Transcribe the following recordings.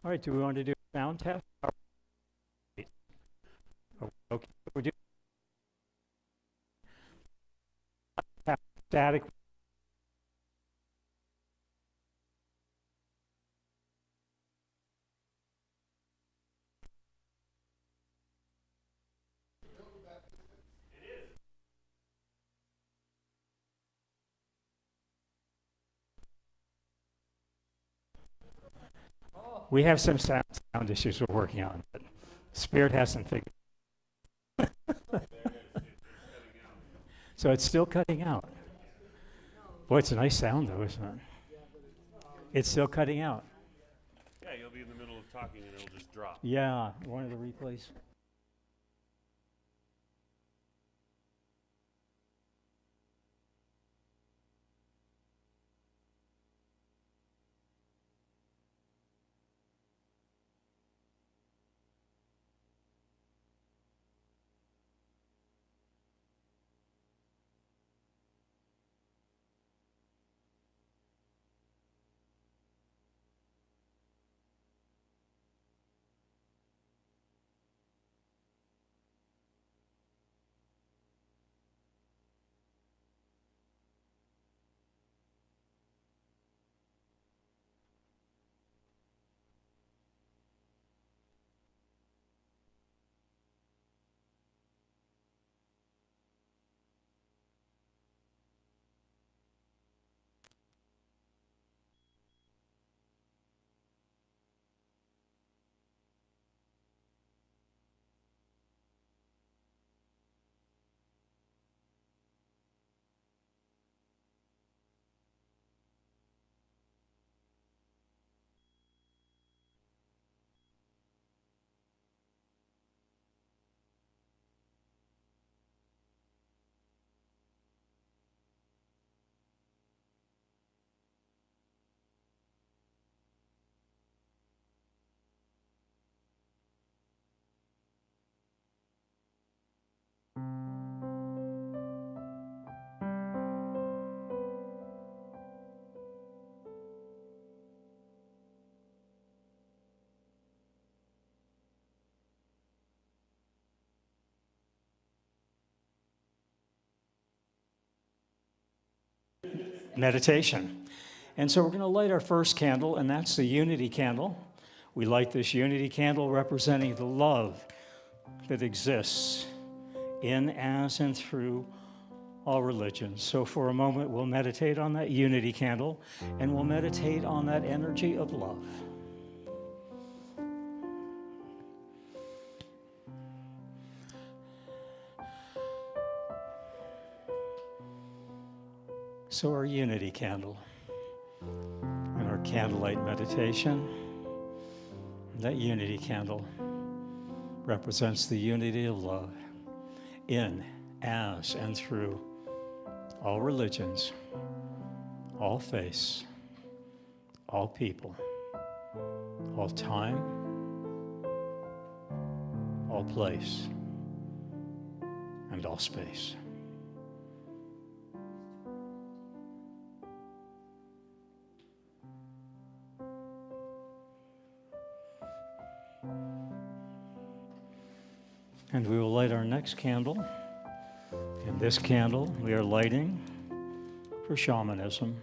All right, do we want to do a sound test? Okay, we're doing static. We have some sound issues we're working on, but Spirit hasn't figured. So it's still cutting out. Boy, it's a nice sound though, isn't it? It's still cutting out. Yeah, you'll be in the middle of talking and it'll just drop. Yeah, one of the replays. Meditation. And so we're going to light our first candle, and that's the unity candle. We light this unity candle representing the love that exists in, as, and through all religions. So for a moment, we'll meditate on that unity candle, and we'll meditate on that energy of love. So our unity candle and our candlelight meditation, that unity candle represents the unity of love in, as, and through all religions, all faiths, all people, all time, all place, and all space. And we will light our next candle. In this candle, we are lighting for shamanism.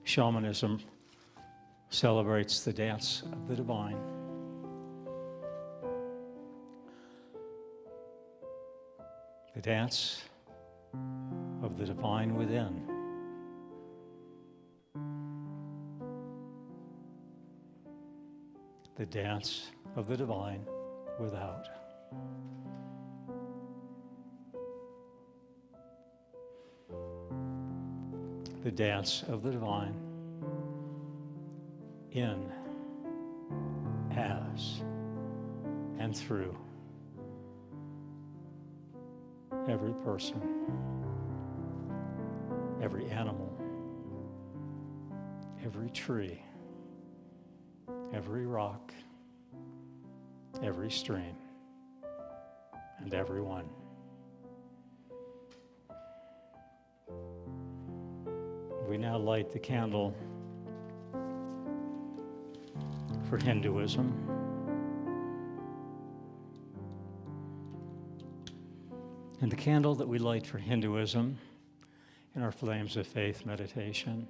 Shamanism celebrates the dance of the divine. The dance of the divine within. The dance of the divine without. The dance of the divine in, as, and through every person, every animal, every tree, every rock, every stream, and everyone. We now light the candle for Hinduism. And the candle that we light for Hinduism in our Flames of Faith meditation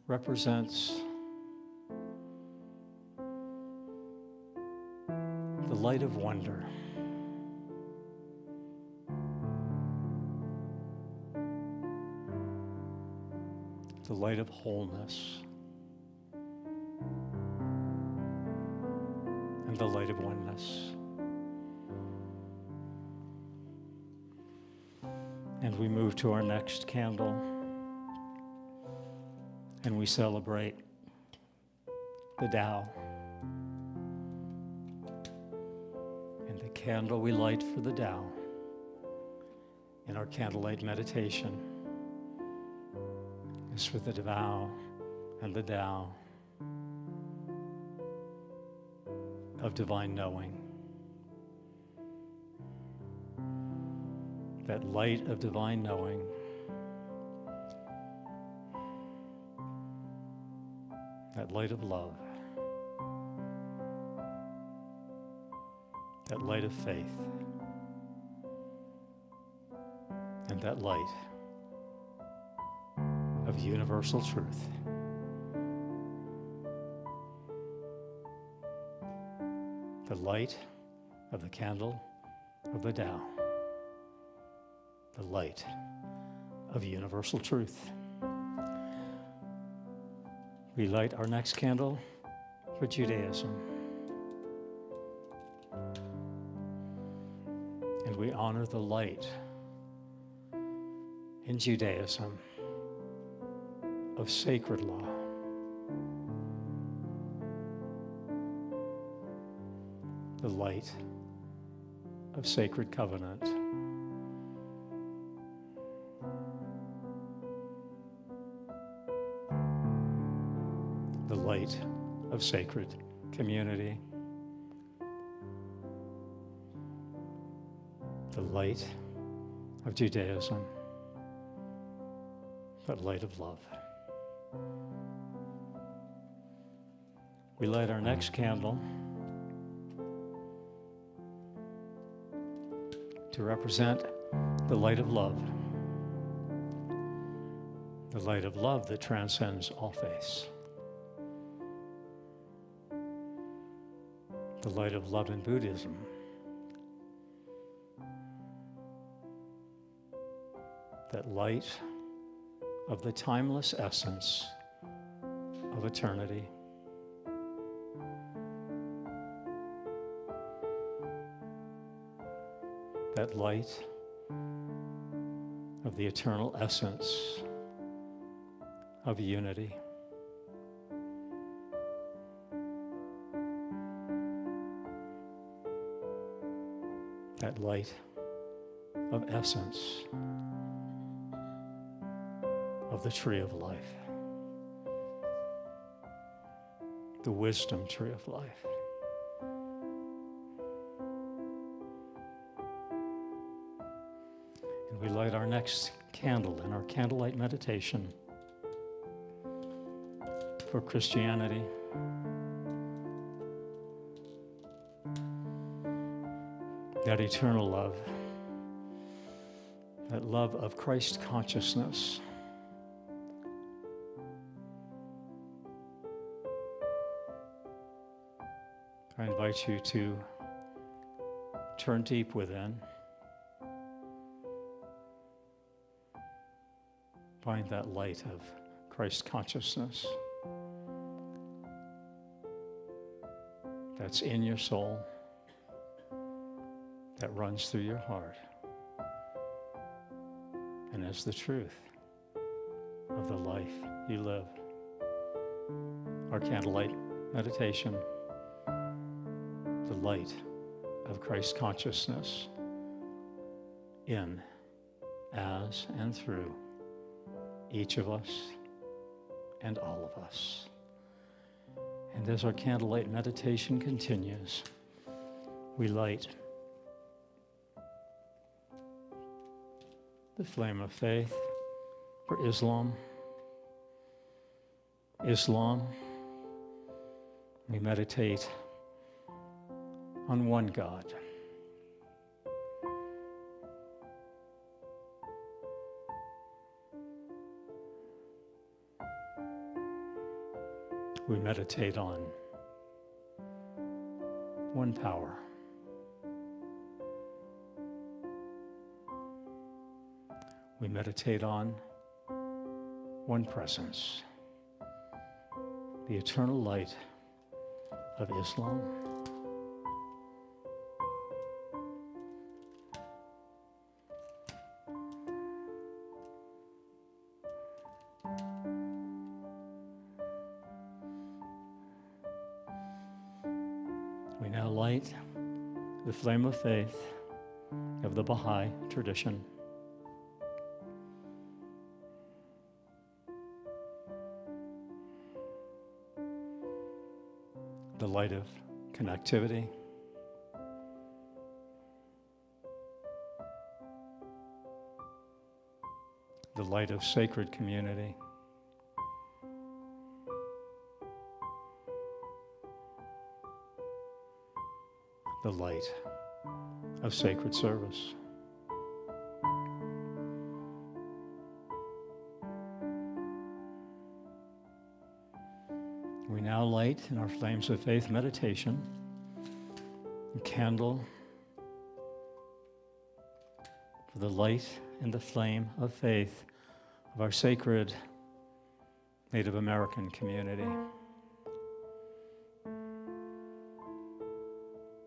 represents the light of wonder. The light of wholeness. And the light of oneness. And we move to our next candle. And we celebrate the Tao. And the candle we light for the Tao in our candlelight meditation is for the Tao and the Tao of divine knowing. That light of divine knowing that light of love, that light of faith, and that light of universal truth. The light of the candle of the Tao, the light of universal truth. We light our next candle for Judaism. And we honor the light in Judaism of sacred law. The light of sacred covenant. The light of sacred community. The light of Judaism. The light of love. We light our next candle to represent the light of love. The light of love that transcends all faiths. The light of love in Buddhism. That light of the timeless essence of eternity. That light of the eternal essence of unity. That light of essence of the tree of life. The wisdom tree of life. And we light our next candle in our candlelight meditation for Christianity. That eternal love, that love of Christ consciousness. I invite you to turn deep within. Find that light of Christ consciousness that's in your soul, that runs through your heart, and is the truth of the life you live. Our candlelight meditation, the light of Christ consciousness in, as, and through each of us and all of us. And as our candlelight meditation continues, we light the flame of faith for Islam, Islam, we meditate on one God. We meditate on one power. We meditate on one presence, the eternal light of Islam. We now light the flame of faith of the Baha'i tradition. The light of connectivity, the light of sacred community, the light of sacred service. We now light in our flames of faith meditation a candle for the light and the flame of faith of our sacred Native American community.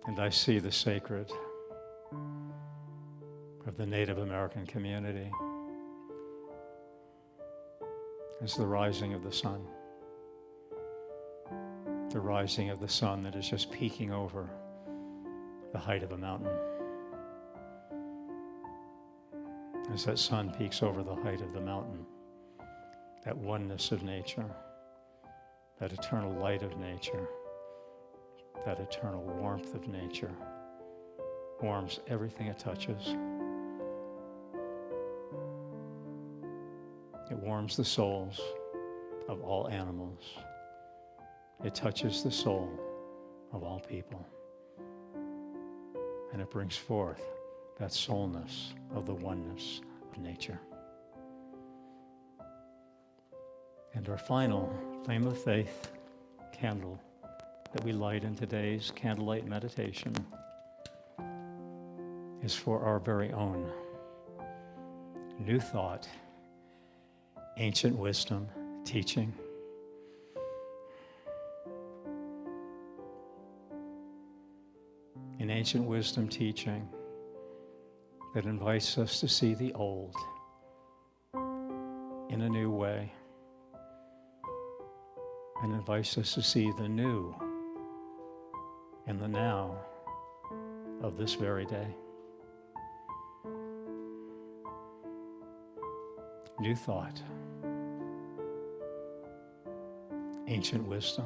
And I see the sacred of the Native American community as the rising of the sun. The rising of the sun that is just peeking over the height of a mountain. As that sun peeks over the height of the mountain, that oneness of nature, that eternal light of nature, that eternal warmth of nature warms everything it touches. It warms the souls of all animals. It touches the soul of all people. And it brings forth that soulness of the oneness of nature. And our final flame of faith candle that we light in today's candlelight meditation is for our very own new thought, ancient wisdom, teaching. An ancient wisdom teaching that invites us to see the old in a new way and invites us to see the new in the now of this very day. New thought, ancient wisdom,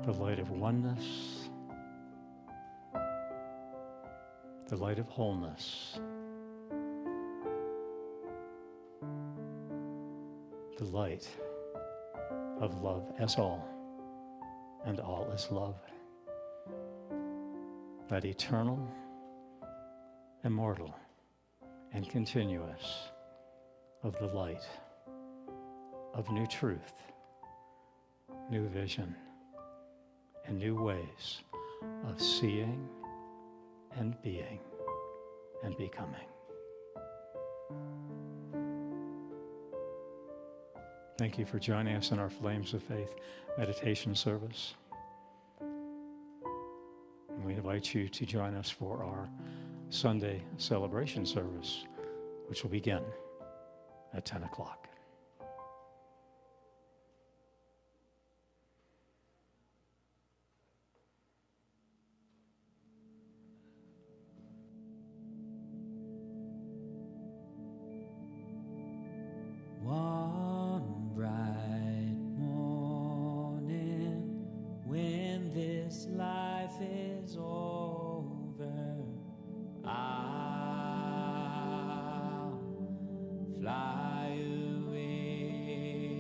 the light of oneness, the light of wholeness, the light of love as all, and all is love. That eternal, immortal, and continuous of the light of new truth, new vision, and new ways of seeing and being and becoming. Thank you for joining us in our Flames of Faith meditation service. And we invite you to join us for our Sunday celebration service, which will begin at 10 o'clock. One bright morning, when this life is over, I'll fly away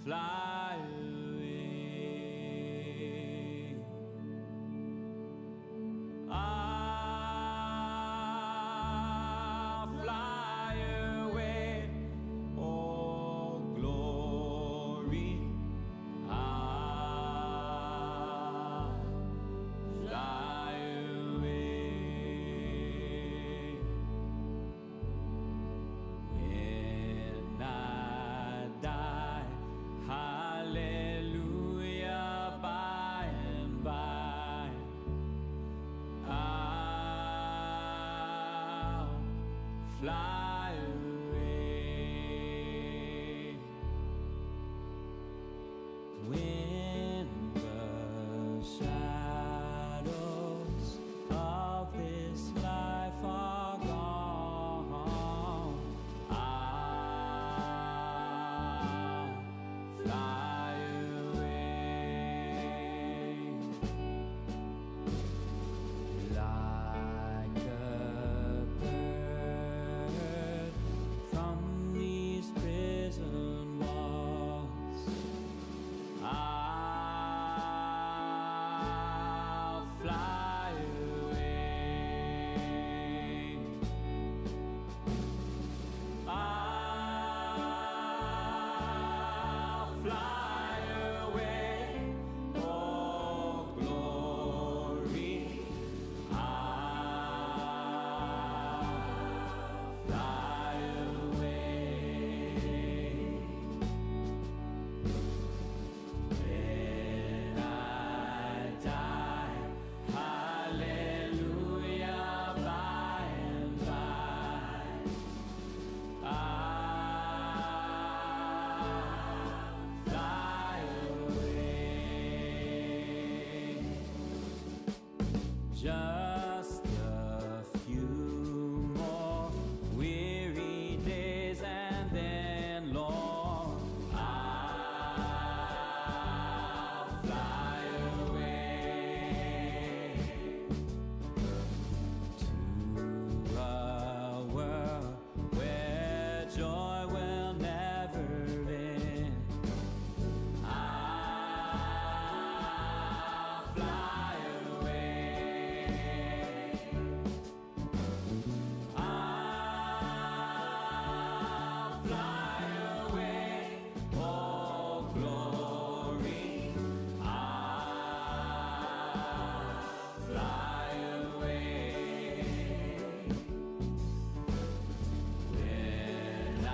fly away. I'll fly away, oh glory. I'll fly away. When I die, hallelujah, by and by, I'll fly away. When the shadows of this life are gone, I'll fly away. Like a bird from these prison walls, I'll fly away. I'll fly away, oh glory. I'll fly away. When I die, hallelujah, by and by, I'll fly away. Just a few more weary days and then, Lord, I'll fly away to a world where joy will never end. I'll fly away. I'll fly away, oh glory. I'll fly away. When I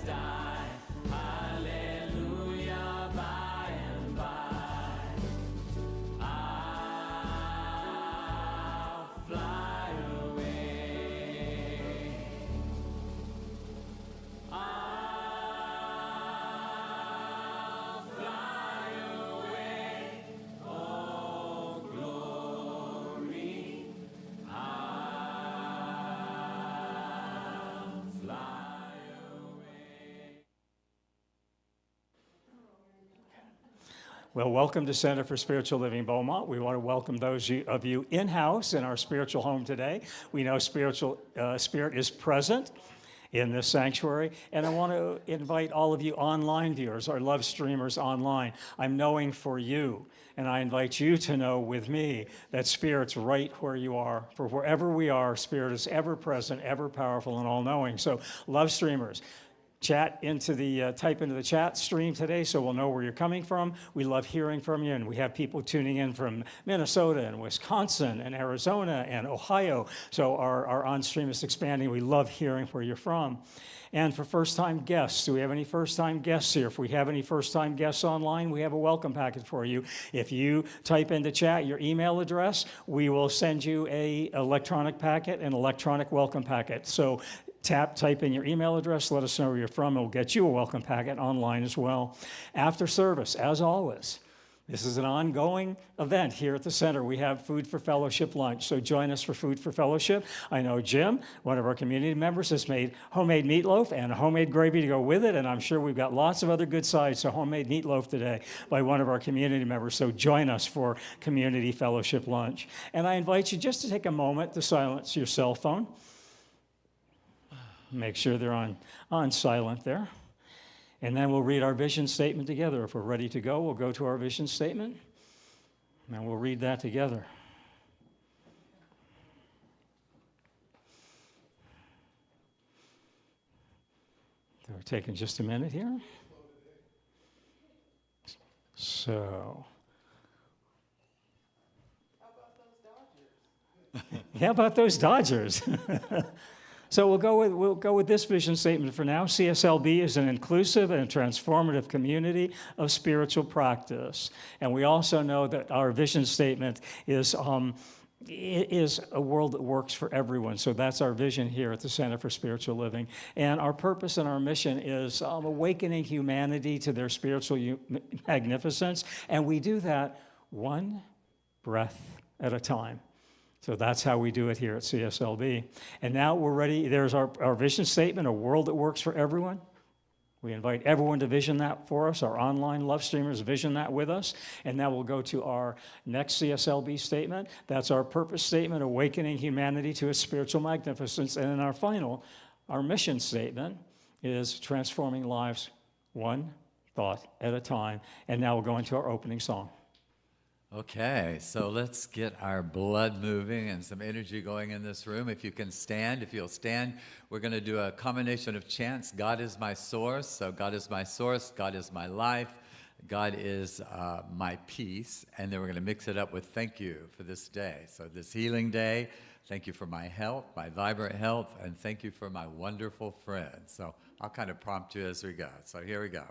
die, hallelujah, by and by, I'll fly away. I'll fly away, oh glory. I'll fly away. Well, welcome to Center for Spiritual Living Beaumont. We want to welcome those of you in-house in our spiritual home today. We know Spirit is present in this sanctuary, and I want to invite all of you online viewers, our love streamers online. I'm knowing for you, and I invite you to know with me that Spirit's right where you are. For wherever we are, Spirit is ever present, ever powerful, and all-knowing. So, love streamers, type into the chat stream today so we'll know where you're coming from. We love hearing from you, and we have people tuning in from Minnesota and Wisconsin and Arizona and Ohio. So our on-stream is expanding. We love hearing where you're from. And for first-time guests, do we have any first-time guests here? If we have any first-time guests online, we have a welcome packet for you. If you type into chat your email address, we will send you an electronic packet, an electronic welcome packet. So type in your email address, let us know where you're from, and we'll get you a welcome packet online as well. After service, as always, this is an ongoing event here at the center. We have Food for Fellowship lunch, so join us for Food for Fellowship. I know Jim, one of our community members, has made homemade meatloaf and homemade gravy to go with it, and I'm sure we've got lots of other good sides to homemade meatloaf today by one of our community members, so join us for Community Fellowship lunch. And I invite you just to take a moment to silence your cell phone. Make sure they're on silent there. And then we'll read our vision statement together. If we're ready to go, we'll go to our vision statement, and we'll read that together. So we're taking just a minute here. So, how about those Dodgers? So we'll go with this vision statement for now. CSLB is an inclusive and transformative community of spiritual practice. And we also know that our vision statement is a world that works for everyone. So that's our vision here at the Center for Spiritual Living. And our purpose and our mission is awakening humanity to their spiritual magnificence. And we do that one breath at a time. So that's how we do it here at CSLB. And now we're ready. There's our vision statement, a world that works for everyone. We invite everyone to vision that for us. Our online love streamers vision that with us. And now we'll go to our next CSLB statement. That's our purpose statement, awakening humanity to its spiritual magnificence. And then our mission statement is transforming lives one thought at a time. And now we'll go into our opening song. Okay, so let's get our blood moving and some energy going in this room. If you can stand, if you'll stand, we're going to do a combination of chants. God is my source. So God is my source. God is my life. God is my peace. And then we're going to mix it up with thank you for this day. So this healing day, thank you for my health, my vibrant health, and thank you for my wonderful friends. So I'll kind of prompt you as we go. So here we go.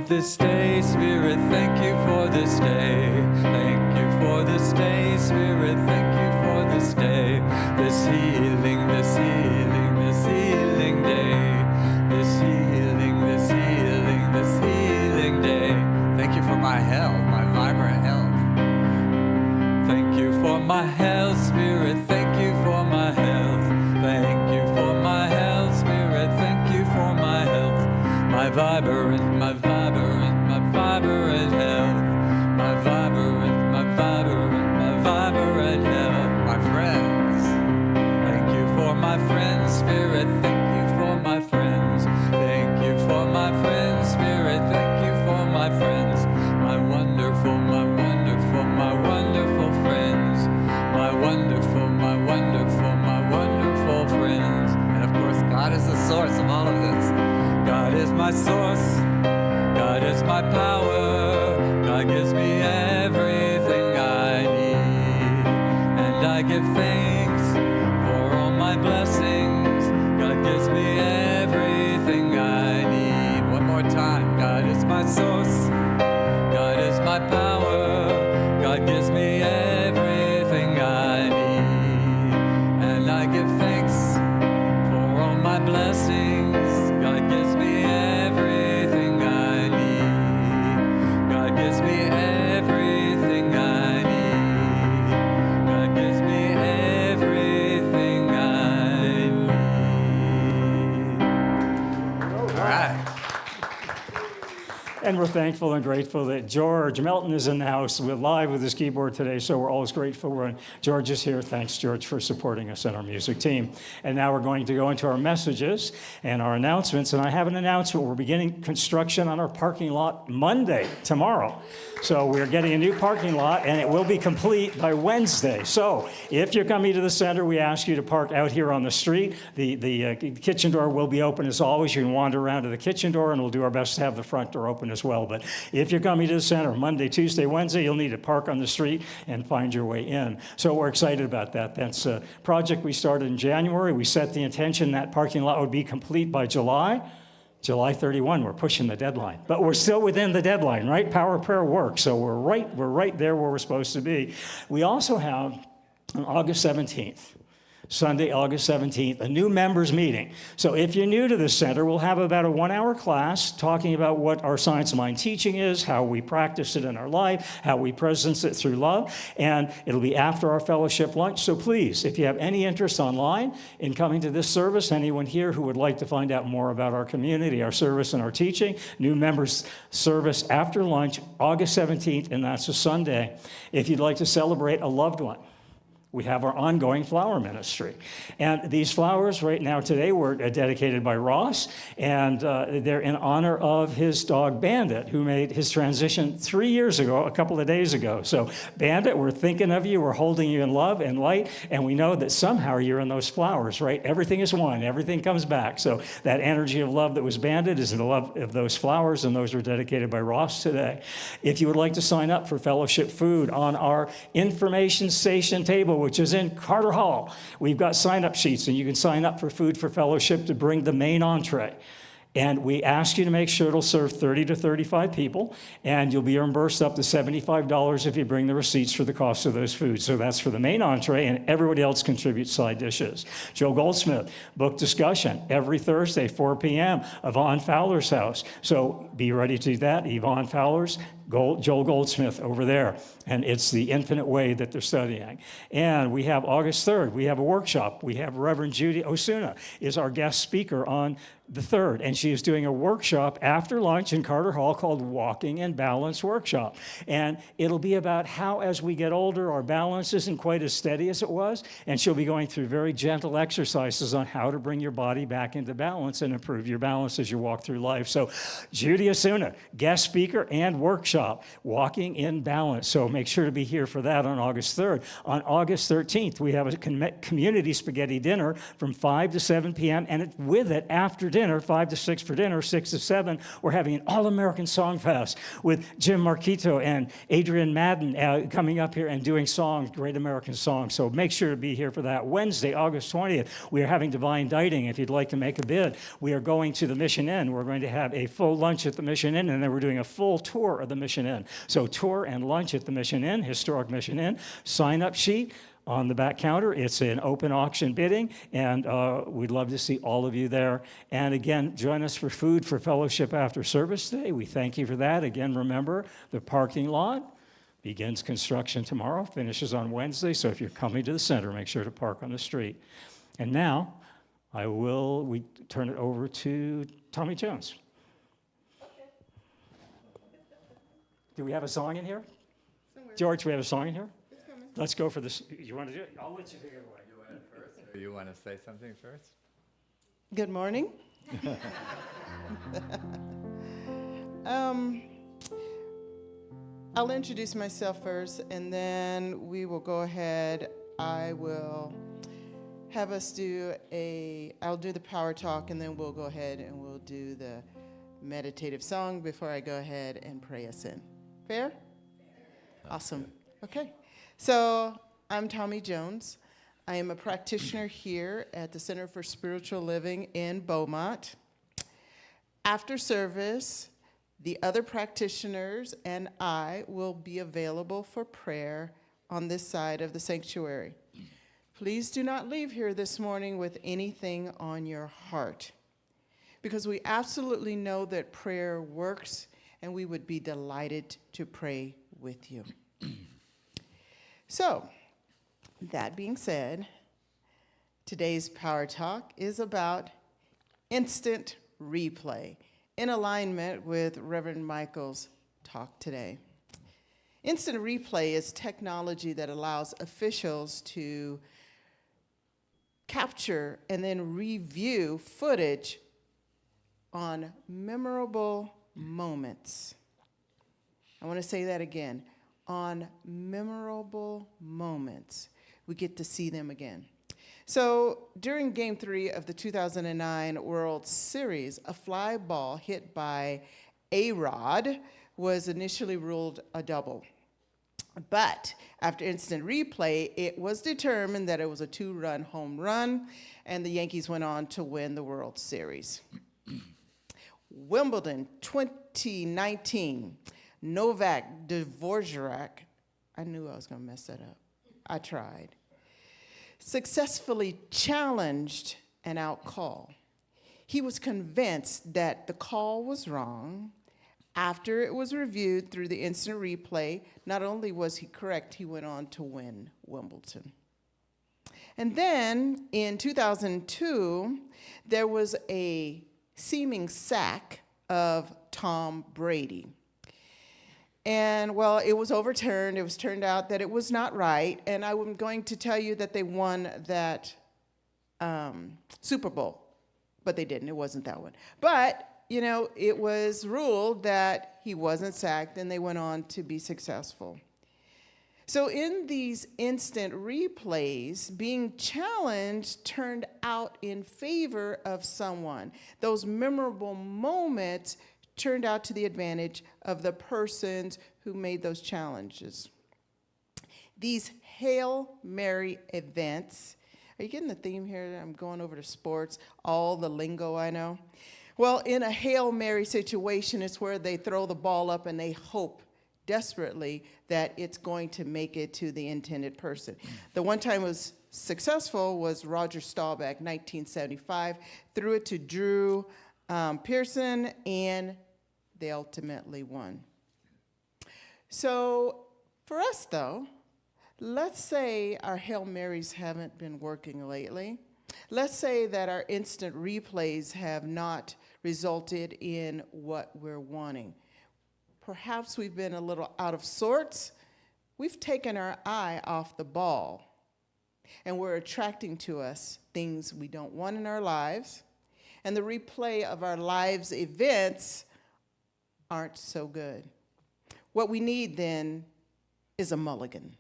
This day, Spirit, thank you for this day. Thank you for this day, Spirit, thank you for this day. This healing, this healing, this healing day. This healing, this healing, this healing day. Thank you for my health, my vibrant health. Thank you for my health, Spirit, thank you for my health. Thank you for my health, Spirit, thank you for my health. My vibrant health. My vibrant health. My friends. Thank you for my friends, Spirit, thank you for my friends. Thank you for my friends, Spirit, thank you for my friends. My wonderful, my wonderful, my wonderful friends. My wonderful, my wonderful, my wonderful friends. And of course, God is the source of all of this. God is my source. God is my power. God gives me everything I need. And I give thanks for all my blessings. God gives me everything I need. One more time. God is my source. God is my power. God gives me everything I need. And I give thanks for all my blessings. God gives me everything thankful and grateful that George Melton is in the house. We're live with his keyboard today, so we're always grateful when George is here. Thanks, George, for supporting us and our music team. And now we're going to go into our messages and our announcements. And I have an announcement. We're beginning construction on our parking lot Monday, tomorrow. So we're getting a new parking lot, and it will be complete by Wednesday. So if you're coming to the center, we ask you to park out here on the street. The kitchen door will be open as always. You can wander around to the kitchen door, and we'll do our best to have the front door open as well. But if you're coming to the center Monday, Tuesday, Wednesday, you'll need to park on the street and find your way in. So we're excited about that. That's a project we started in January. We set the intention that parking lot would be complete by July 31, we're pushing the deadline. But we're still within the deadline, right? Power of prayer works. So we're right there where we're supposed to be. We also have on August 17th, Sunday, August 17th, a new members meeting. So if you're new to this center, we'll have about a 1-hour class talking about what our Science of Mind teaching is, how we practice it in our life, how we presence it through love, and it'll be after our fellowship lunch. So please, if you have any interest online in coming to this service, anyone here who would like to find out more about our community, our service, and our teaching, new members service after lunch, August 17th, and that's a Sunday. If you'd like to celebrate a loved one, we have our ongoing flower ministry. And these flowers right now today were dedicated by Ross, and they're in honor of his dog Bandit, who made his transition 3 years ago, a couple of days ago. So Bandit, we're thinking of you, we're holding you in love and light, and we know that somehow you're in those flowers, right? Everything is one, everything comes back. So that energy of love that was Bandit is in the love of those flowers, and those were dedicated by Ross today. If you would like to sign up for fellowship food on our information station table, which is in Carter Hall, we've got sign-up sheets, and you can sign up for Food for Fellowship to bring the main entree. And we ask you to make sure it'll serve 30 to 35 people, and you'll be reimbursed up to $75 if you bring the receipts for the cost of those foods. So that's for the main entree, and everybody else contributes side dishes. Joe Goldsmith, book discussion every Thursday, 4 p.m., Yvonne Fowler's house. So be ready to do that. Yvonne Fowler's, Joel Goldsmith over there, and it's the infinite way that they're studying. And we have August 3rd, we have a workshop. We have Reverend Judy Osuna is our guest speaker on the 3rd, and she is doing a workshop after lunch in Carter Hall called Walking in Balance Workshop. And it'll be about how, as we get older, our balance isn't quite as steady as it was, and she'll be going through very gentle exercises on how to bring your body back into balance and improve your balance as you walk through life. So Judy Osuna, guest speaker and workshop, Walking in Balance. So make sure to be here for that on August 3rd. On August 13th, we have a community spaghetti dinner from 5 to 7 p.m., and with it, after dinner, 5 to 6 for dinner, 6 to 7, we're having an all-American song fest with Jim Marquito and Adrian Madden coming up here and doing songs, great American songs. So make sure to be here for that. Wednesday, August 20th, we are having Divine Dining. If you'd like to make a bid, we are going to the Mission Inn. We're going to have a full lunch at the Mission Inn, and then we're doing a full tour of the Mission Inn. So tour and lunch at the Mission Inn, historic Mission Inn. Sign-up sheet on the back counter. It's an open auction bidding, and we'd love to see all of you there. And again, join us for Food for Fellowship after service today. We thank you for that. Again, remember, the parking lot begins construction tomorrow, finishes on Wednesday, so if you're coming to the center, make sure to park on the street. And now, we turn it over to Tommi Jones. Do we have a song in here? Somewhere. George, we have a song in here? It's coming. Let's go for this. You want to do it? I'll let you figure it away. You want it first, or you want to say something first? Good morning. I'll introduce myself first, and then we will go ahead. I will have us I'll do the power talk, and then we'll go ahead and we'll do the meditative song before I go ahead and pray us in. Fair? Awesome. Okay. So I'm Tommi Jones. I am a practitioner here at the Center for Spiritual Living in Beaumont. After service, the other practitioners and I will be available for prayer on this side of the sanctuary. Please do not leave here this morning with anything on your heart, because we absolutely know that prayer works, and we would be delighted to pray with you. So, that being said, today's Power Talk is about instant replay. in alignment with Reverend Michael's talk today. Instant replay is technology that allows officials to capture and then review footage on memorable moments. I want to say that again. On memorable moments, we get to see them again. So during Game 3 of the 2009 World Series, a fly ball hit by A-Rod was initially ruled a double. But after instant replay, it was determined that it was a 2-run home run, and the Yankees went on to win the World Series. Wimbledon 2019, Novak Dvorak, I knew I was going to mess that up. I tried. Successfully challenged an out call. He was convinced that the call was wrong. After it was reviewed through the instant replay, not only was he correct, he went on to win Wimbledon. And then in 2002, there was a seeming sack of Tom Brady. And well, it was overturned. It was turned out that it was not right. And I'm going to tell you that they won that Super Bowl, but they didn't. It wasn't that one. But you know, it was ruled that he wasn't sacked, and they went on to be successful. So in these instant replays, being challenged turned out in favor of someone. Those memorable moments turned out to the advantage of the persons who made those challenges. These Hail Mary events, are you getting the theme here? I'm going over to sports, all the lingo I know. Well, in a Hail Mary situation, it's where they throw the ball up and they hope desperately that it's going to make it to the intended person. The one time it was successful was Roger Staubach, 1975, threw it to Drew Pearson, and they ultimately won. So for us, though, let's say our Hail Marys haven't been working lately. Let's say that our instant replays have not resulted in what we're wanting. Perhaps we've been a little out of sorts. We've taken our eye off the ball, and we're attracting to us things we don't want in our lives, and the replay of our lives' events aren't so good. What we need then is a mulligan.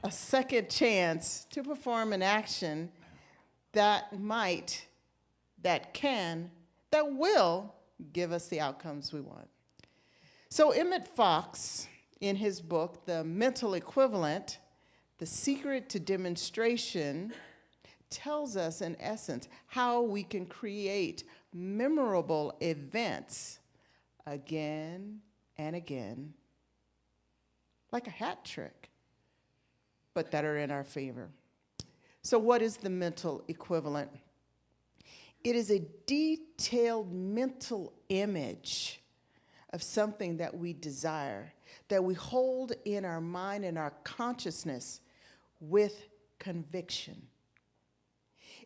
A second chance to perform an action that will give us the outcomes we want. So Emmett Fox, in his book, The Mental Equivalent, The Secret to Demonstration, tells us in essence how we can create memorable events again and again, like a hat trick, but that are in our favor. So what is the mental equivalent? It is a detailed mental image of something that we desire, that we hold in our mind and our consciousness with conviction.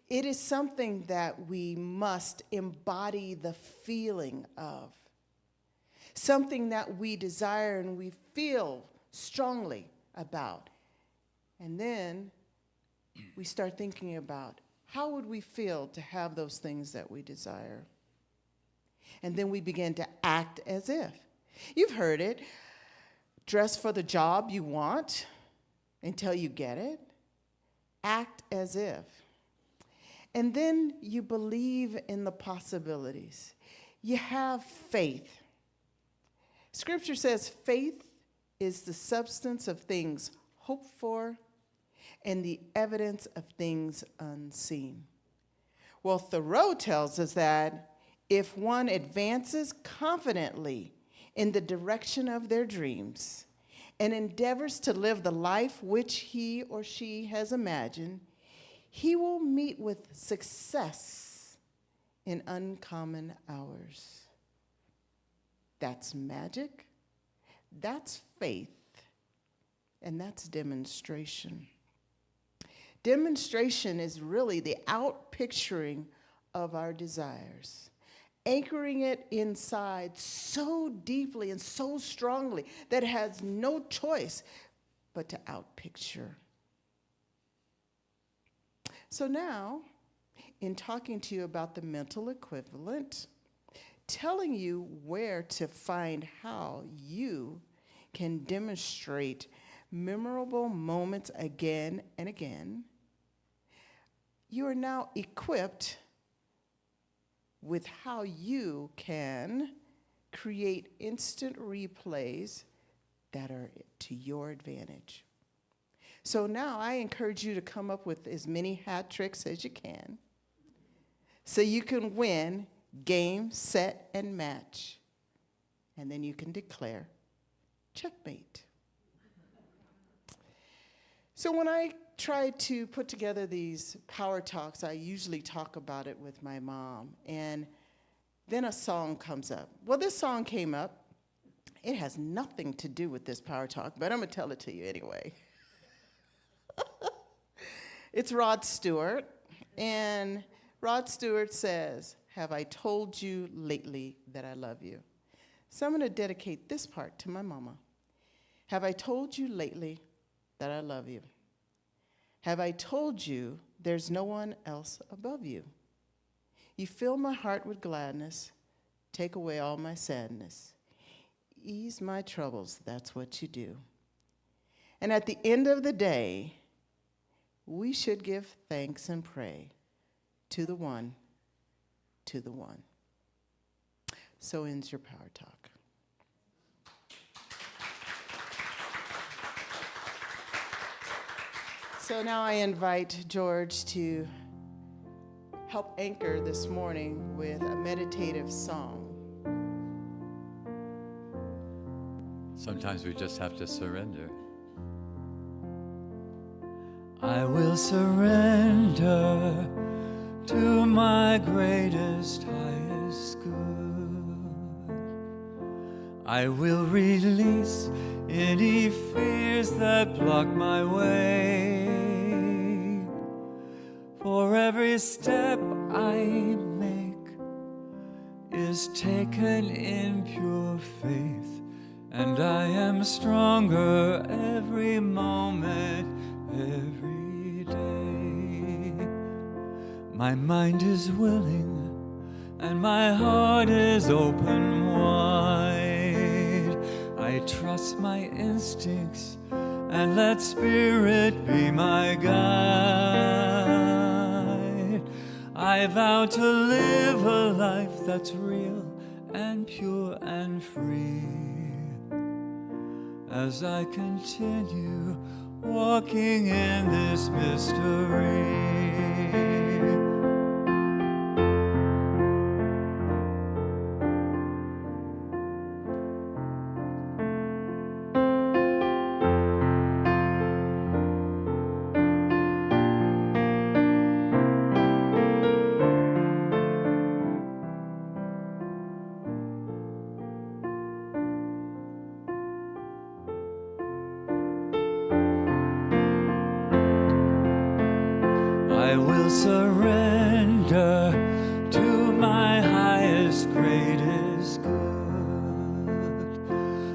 It is something that we must embody the feeling of, something that we desire and we feel strongly about. And then we start thinking about, how would we feel to have those things that we desire? And then we begin to act as if. You've heard it. Dress for the job you want until you get it. Act as if. And then you believe in the possibilities. You have faith. Scripture says faith is the substance of things hoped for and the evidence of things unseen. Well, Thoreau tells us that if one advances confidently in the direction of their dreams and endeavors to live the life which he or she has imagined, he will meet with success in uncommon hours. That's magic, that's faith, and that's demonstration. Demonstration is really the outpicturing of our desires. anchoring it inside so deeply and so strongly that it has no choice but to outpicture. So now, in talking to you about the mental equivalent, telling you where to find how you can demonstrate memorable moments again and again, you are now equipped with how you can create instant replays that are to your advantage. So now I encourage you to come up with as many hat tricks as you can so you can win game, set, and match. And then you can declare checkmate. So when I try to put together these power talks, I usually talk about it with my mom. And then a song comes up. Well, this song came up. It has nothing to do with this power talk, but I'm going to tell it to you anyway. It's Rod Stewart. And Rod Stewart says, "Have I told you lately that I love you?" So I'm going to dedicate this part to my mama. Have I told you lately that I love you? Have I told you there's no one else above you? You fill my heart with gladness, take away all my sadness, ease my troubles, that's what you do. And at the end of the day, we should give thanks and pray to the one, to the one. So ends your power talk. So now I invite George to help anchor this morning with a meditative song. Sometimes we just have to surrender. I will surrender to my greatest, highest good. I will release any fears that block my way. For every step I make is taken in pure faith, and I am stronger every moment, every day. My mind is willing and my heart is open wide. I trust my instincts and let Spirit be my guide. I vow to live a life that's real and pure and free as I continue walking in this mystery. I will surrender to my highest, greatest good.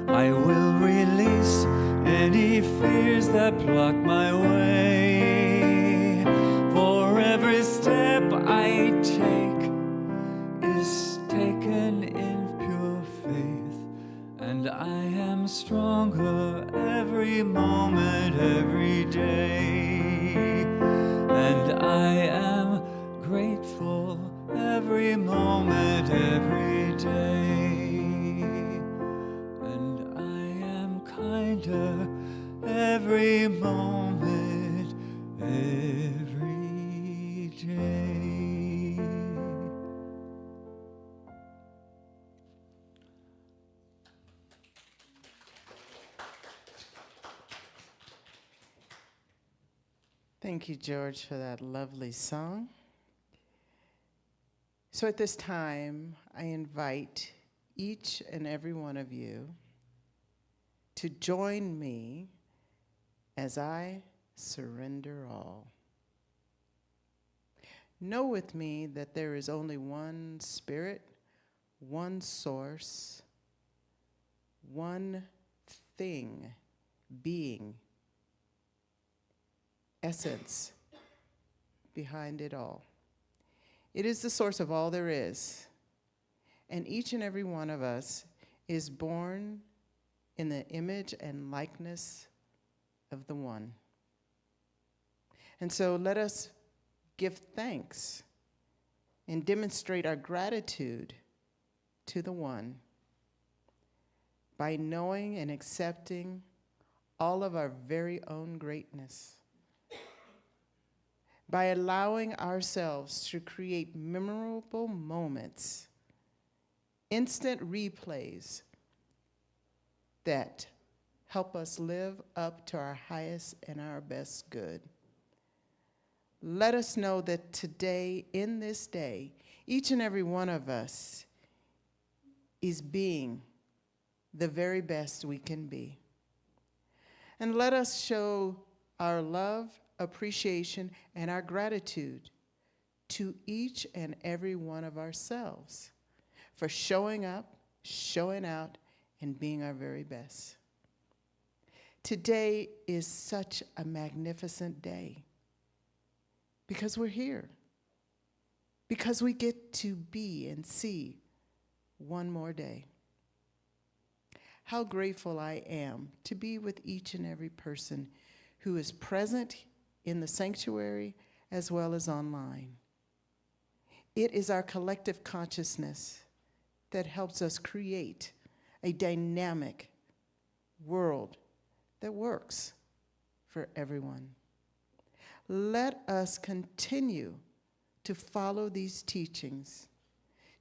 I will release any fears that block my way. For every step I take is taken in pure faith, and I am stronger every moment, every day. And I am grateful every moment, every day. And I am kinder every moment, every day. Thank you, George, for that lovely song. So at this time, I invite each and every one of you to join me as I surrender all. Know with me that there is only one Spirit, one source, one thing, being, essence behind it all. It is the source of all there is. And each and every one of us is born in the image and likeness of the One. And so let us give thanks and demonstrate our gratitude to the One by knowing and accepting all of our very own greatness, by allowing ourselves to create memorable moments, instant replays that help us live up to our highest and our best good. Let us know that today, in this day, each and every one of us is being the very best we can be. And let us show our love, appreciation, and our gratitude to each and every one of ourselves for showing up, showing out, and being our very best. Today is such a magnificent day because we're here, because we get to be and see one more day. How grateful I am to be with each and every person who is present in the sanctuary as well as online. It is our collective consciousness that helps us create a dynamic world that works for everyone. Let us continue to follow these teachings,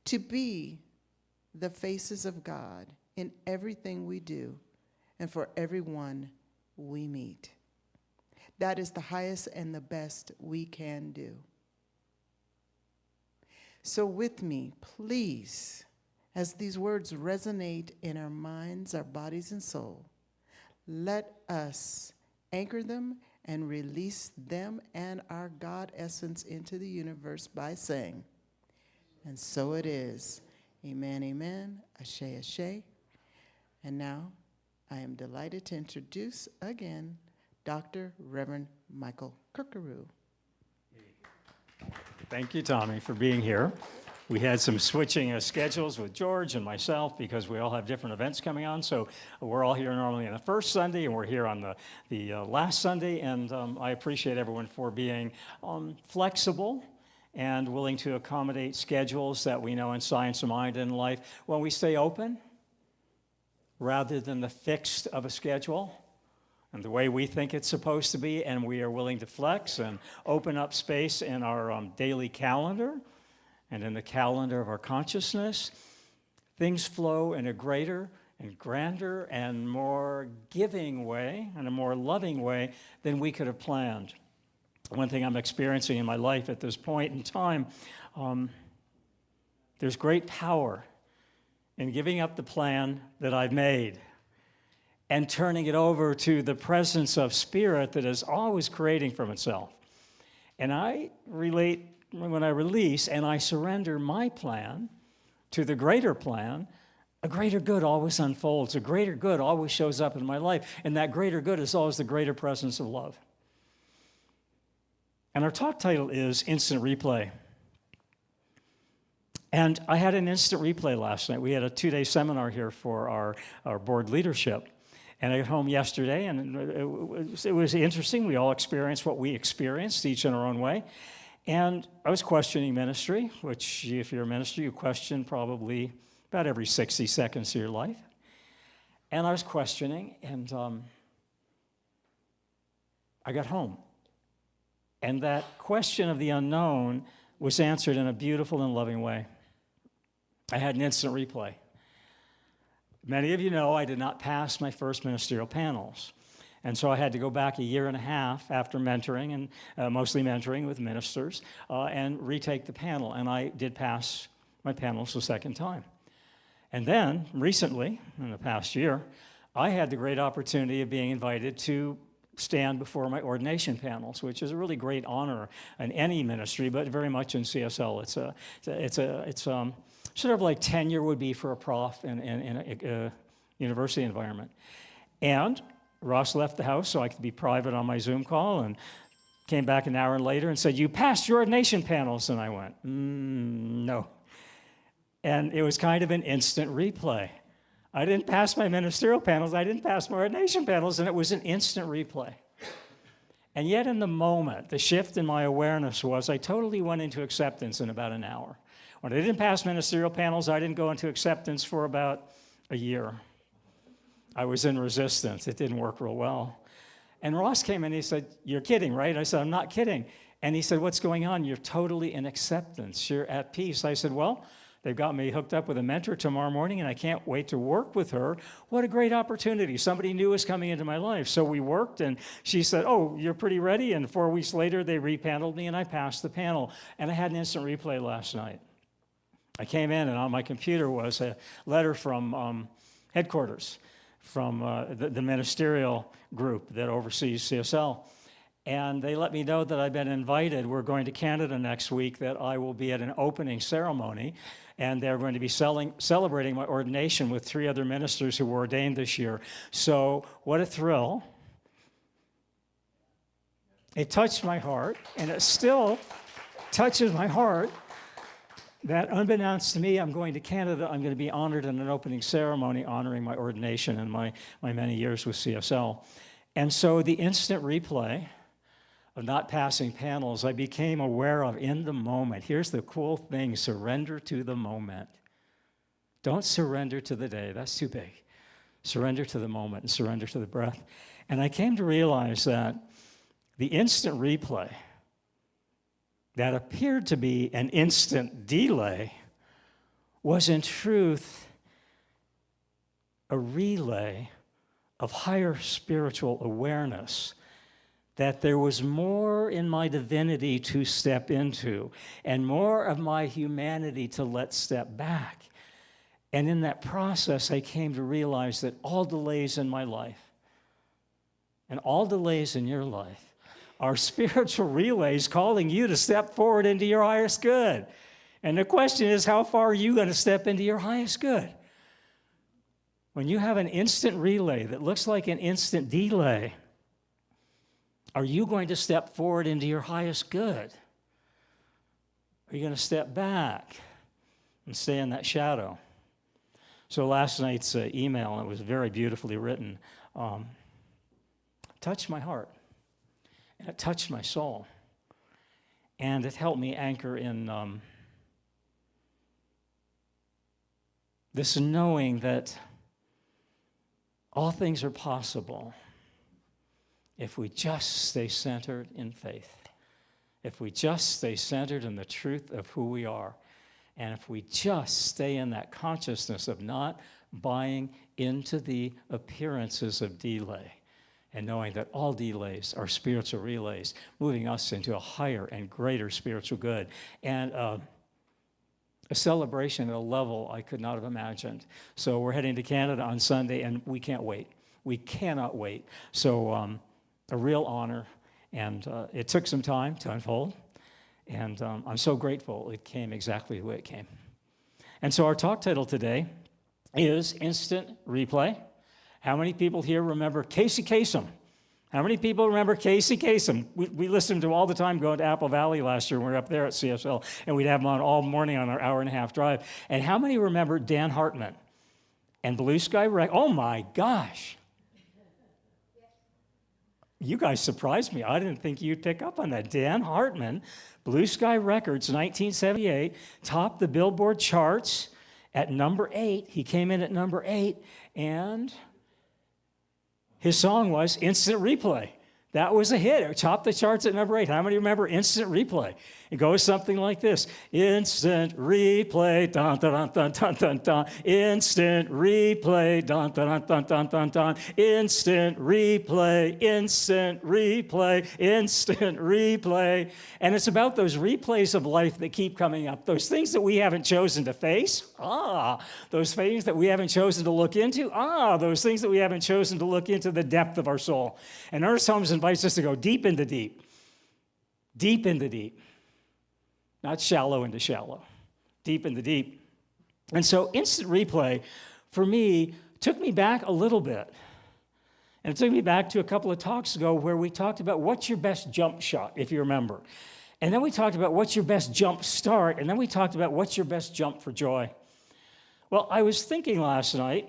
to be the faces of God in everything we do and for everyone we meet. That is the highest and the best we can do. So with me, please, as these words resonate in our minds, our bodies, and soul, let us anchor them and release them and our God essence into the universe by saying, and so it is. Amen, amen, ashe, ashe. And now I am delighted to introduce again Dr. Reverend Micahel Curcuru. Thank you, Tommi, for being here. We had some switching of schedules with George and myself because we all have different events coming on. So we're all here normally on the first Sunday, and we're here on the last Sunday. And I appreciate everyone for being flexible and willing to accommodate schedules that we know in Science of Mind and life. When we stay open, rather than the fixed of a schedule, and the way we think it's supposed to be, and we are willing to flex and open up space in our daily calendar and in the calendar of our consciousness, things flow in a greater and grander and more giving way and a more loving way than we could have planned. One thing I'm experiencing in my life at this point in time, there's great power in giving up the plan that I've made and turning it over to the presence of spirit that is always creating from itself. And I relate, when I release and I surrender my plan to the greater plan, a greater good always unfolds. A greater good always shows up in my life. And that greater good is always the greater presence of love. And our talk title is Instant Replay. And I had an instant replay last night. We had a 2-day seminar here for our board leadership. And I got home yesterday, and it was interesting. We all experienced what we experienced, each in our own way. And I was questioning ministry, which if you're a minister, you question probably about every 60 seconds of your life. And I was questioning, and I got home. And that question of the unknown was answered in a beautiful and loving way. I had an instant replay. Many of you know I did not pass my first ministerial panels. And so I had to go back a year and a half after mentoring, and mostly mentoring with ministers, and retake the panel. And I did pass my panels the second time. And then, recently, in the past year, I had the great opportunity of being invited to stand before my ordination panels, which is a really great honor in any ministry, but very much in CSL. It's sort of like tenure would be for a prof in a university environment. And Ross left the house so I could be private on my Zoom call, and came back an hour later and said, "You passed your ordination panels." And I went, no. And it was kind of an instant replay. I didn't pass my ministerial panels, I didn't pass my ordination panels, and it was an instant replay. And yet in the moment, the shift in my awareness was I totally went into acceptance in about an hour. When I didn't pass ministerial panels, I didn't go into acceptance for about a year. I was in resistance. It didn't work real well. And Ross came in and he said, "You're kidding, right?" I said, "I'm not kidding." And he said, "What's going on? You're totally in acceptance. You're at peace." I said, "Well, they've got me hooked up with a mentor tomorrow morning, and I can't wait to work with her. What a great opportunity. Somebody new is coming into my life." So we worked, and she said, "Oh, you're pretty ready." And 4 weeks later, they repaneled me, and I passed the panel. And I had an instant replay last night. I came in, and on my computer was a letter from headquarters, from the ministerial group that oversees CSL. And they let me know that I've been invited. We're going to Canada next week, that I will be at an opening ceremony, and they're going to be celebrating my ordination with 3 other ministers who were ordained this year. So what a thrill. It touched my heart, and it still touches my heart that unbeknownst to me, I'm going to Canada. I'm going to be honored in an opening ceremony honoring my ordination and my many years with CSL. And so the instant replay of not passing panels, I became aware of in the moment. Here's the cool thing: surrender to the moment. Don't surrender to the day. That's too big. Surrender to the moment and surrender to the breath. And I came to realize that the instant replay that appeared to be an instant delay was in truth a relay of higher spiritual awareness, that there was more in my divinity to step into and more of my humanity to let step back. And in that process, I came to realize that all delays in my life and all delays in your life are spiritual relays calling you to step forward into your highest good. And the question is, how far are you going to step into your highest good? When you have an instant relay that looks like an instant delay, are you going to step forward into your highest good? Are you going to step back and stay in that shadow? So last night's email, it was very beautifully written, touched my heart. And it touched my soul. And it helped me anchor in this knowing that all things are possible if we just stay centered in faith, if we just stay centered in the truth of who we are, and if we just stay in that consciousness of not buying into the appearances of delay, and knowing that all delays are spiritual relays, moving us into a higher and greater spiritual good, and a celebration at a level I could not have imagined. So we're heading to Canada on Sunday, and we can't wait. We cannot wait. So a real honor, and it took some time to unfold, and I'm so grateful it came exactly the way it came. And so our talk title today is Instant Replay. How many people here remember Casey Kasem? How many people remember Casey Kasem? We listened to him all the time going to Apple Valley last year when we were up there at CSL, and we'd have him on all morning on our hour-and-a-half drive. And how many remember Dan Hartman and Blue Sky Records? Oh, my gosh. You guys surprised me. I didn't think you'd pick up on that. Dan Hartman, Blue Sky Records, 1978, topped the Billboard charts at number 8. He came in at number 8, and his song was Instant Replay. That was a hit. It topped the charts at number 8. How many remember Instant Replay? It goes something like this. Instant replay, dun, dun, dun, dun, dun, dun. Instant replay, dun, dun, dun, dun, dun, dun. Instant replay, instant replay, instant replay. And it's about those replays of life that keep coming up. Those things that we haven't chosen to face. Those things that we haven't chosen to look into. Those things that we haven't chosen to look into the depth of our soul. And Ernest Holmes invites us to go deep into deep. Deep into deep. Not shallow into shallow. Deep into deep. And so instant replay, for me, took me back a little bit. And it took me back to a couple of talks ago where we talked about what's your best jump shot, if you remember. And then we talked about what's your best jump start, and then we talked about what's your best jump for joy. Well, I was thinking last night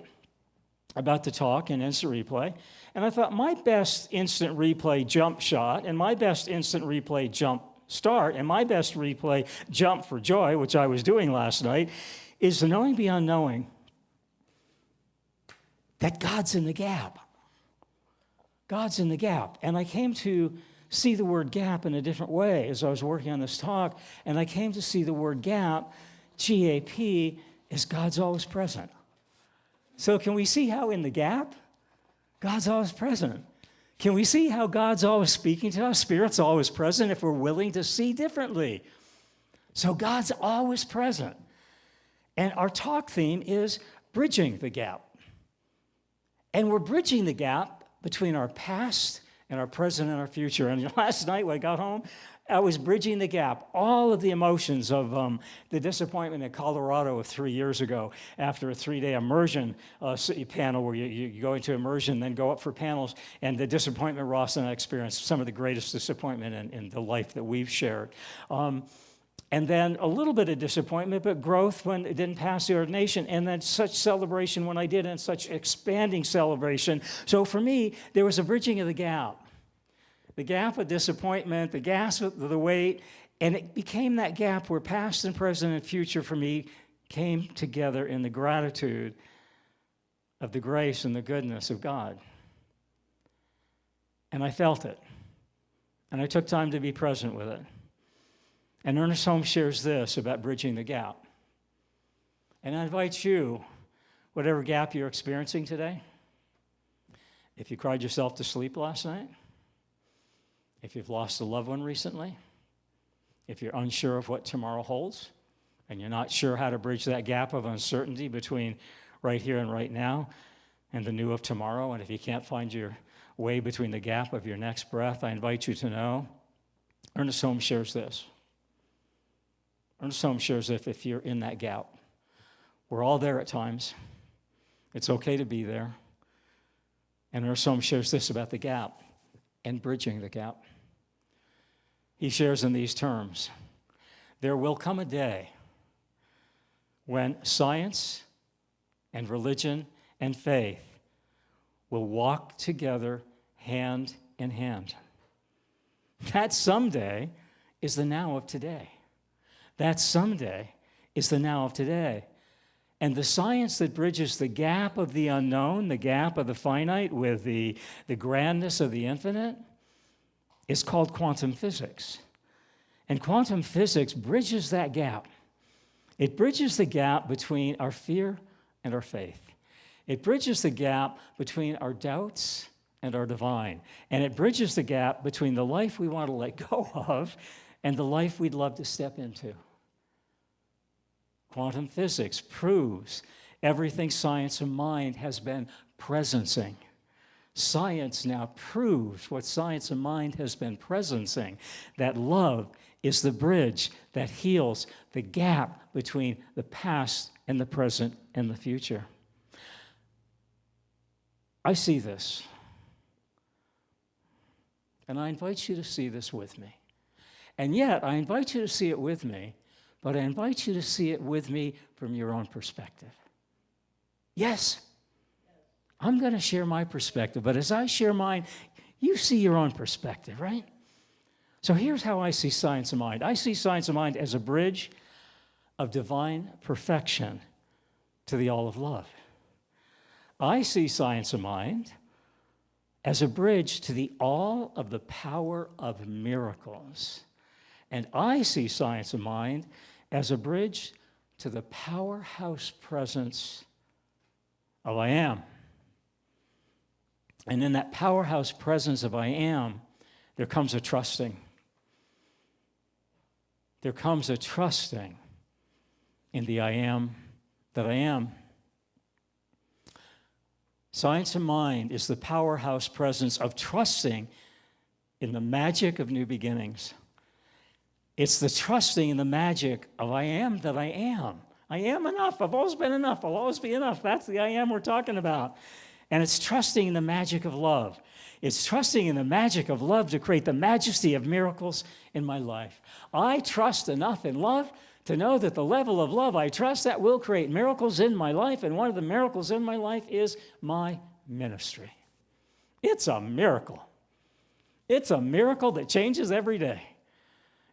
about the talk in instant replay, and I thought my best instant replay jump shot and my best instant replay jump start and my best replay jump for joy, which I was doing last night, is the knowing beyond knowing that God's in the gap. God's in the gap. And I came to see the word gap in a different way as I was working on this talk, and I came to see the word gap, G-A-P, as God's always present. So can we see how in the gap, God's always present? Can we see how God's always speaking to us? Spirit's always present if we're willing to see differently. So God's always present. And our talk theme is bridging the gap. And we're bridging the gap between our past and our present and our future. And last night when I got home, I was bridging the gap, all of the emotions of the disappointment in Colorado of 3 years ago after a 3-day immersion panel where you go into immersion, then go up for panels, and the disappointment Ross and I experienced, some of the greatest disappointment in the life that we've shared. And then a little bit of disappointment, but growth when it didn't pass the ordination, and then such celebration when I did, and such expanding celebration. So for me, there was a bridging of the gap of disappointment, the gap of the weight, and it became that gap where past and present and future for me came together in the gratitude of the grace and the goodness of God. And I felt it, and I took time to be present with it. And Ernest Holmes shares this about bridging the gap. And I invite you, whatever gap you're experiencing today, if you cried yourself to sleep last night, if you've lost a loved one recently, if you're unsure of what tomorrow holds, and you're not sure how to bridge that gap of uncertainty between right here and right now and the new of tomorrow, and if you can't find your way between the gap of your next breath, I invite you to know, Ernest Holmes shares this. Ernest Holmes shares if you're in that gap. We're all there at times. It's okay to be there. And Ernest Holmes shares this about the gap and bridging the gap. He shares in these terms: there will come a day when science and religion and faith will walk together hand in hand. That someday is the now of today. That someday is the now of today. And the science that bridges the gap of the unknown, the gap of the finite with the grandness of the infinite, is called quantum physics. And quantum physics bridges that gap. It bridges the gap between our fear and our faith. It bridges the gap between our doubts and our divine. And it bridges the gap between the life we want to let go of and the life we'd love to step into. Quantum physics proves everything science of mind has been presencing. Science now proves what science of mind has been presencing, that love is the bridge that heals the gap between the past and the present and the future. I see this, and I invite you to see this with me. And yet, I invite you to see it with me, but I invite you to see it with me from your own perspective. Yes, I'm going to share my perspective, but as I share mine, you see your own perspective, right? So here's how I see science of mind. I see science of mind as a bridge of divine perfection to the all of love. I see science of mind as a bridge to the all of the power of miracles. And I see science of mind as a bridge to the powerhouse presence of I am. And in that powerhouse presence of I am, there comes a trusting. There comes a trusting in the I am that I am. Science of mind is the powerhouse presence of trusting in the magic of new beginnings. It's the trusting in the magic of I am that I am. I am enough. I've always been enough. I'll always be enough. That's the I am we're talking about. And it's trusting in the magic of love. It's trusting in the magic of love to create the majesty of miracles in my life. I trust enough in love to know that the level of love I trust, that will create miracles in my life. And one of the miracles in my life is my ministry. It's a miracle. It's a miracle that changes every day.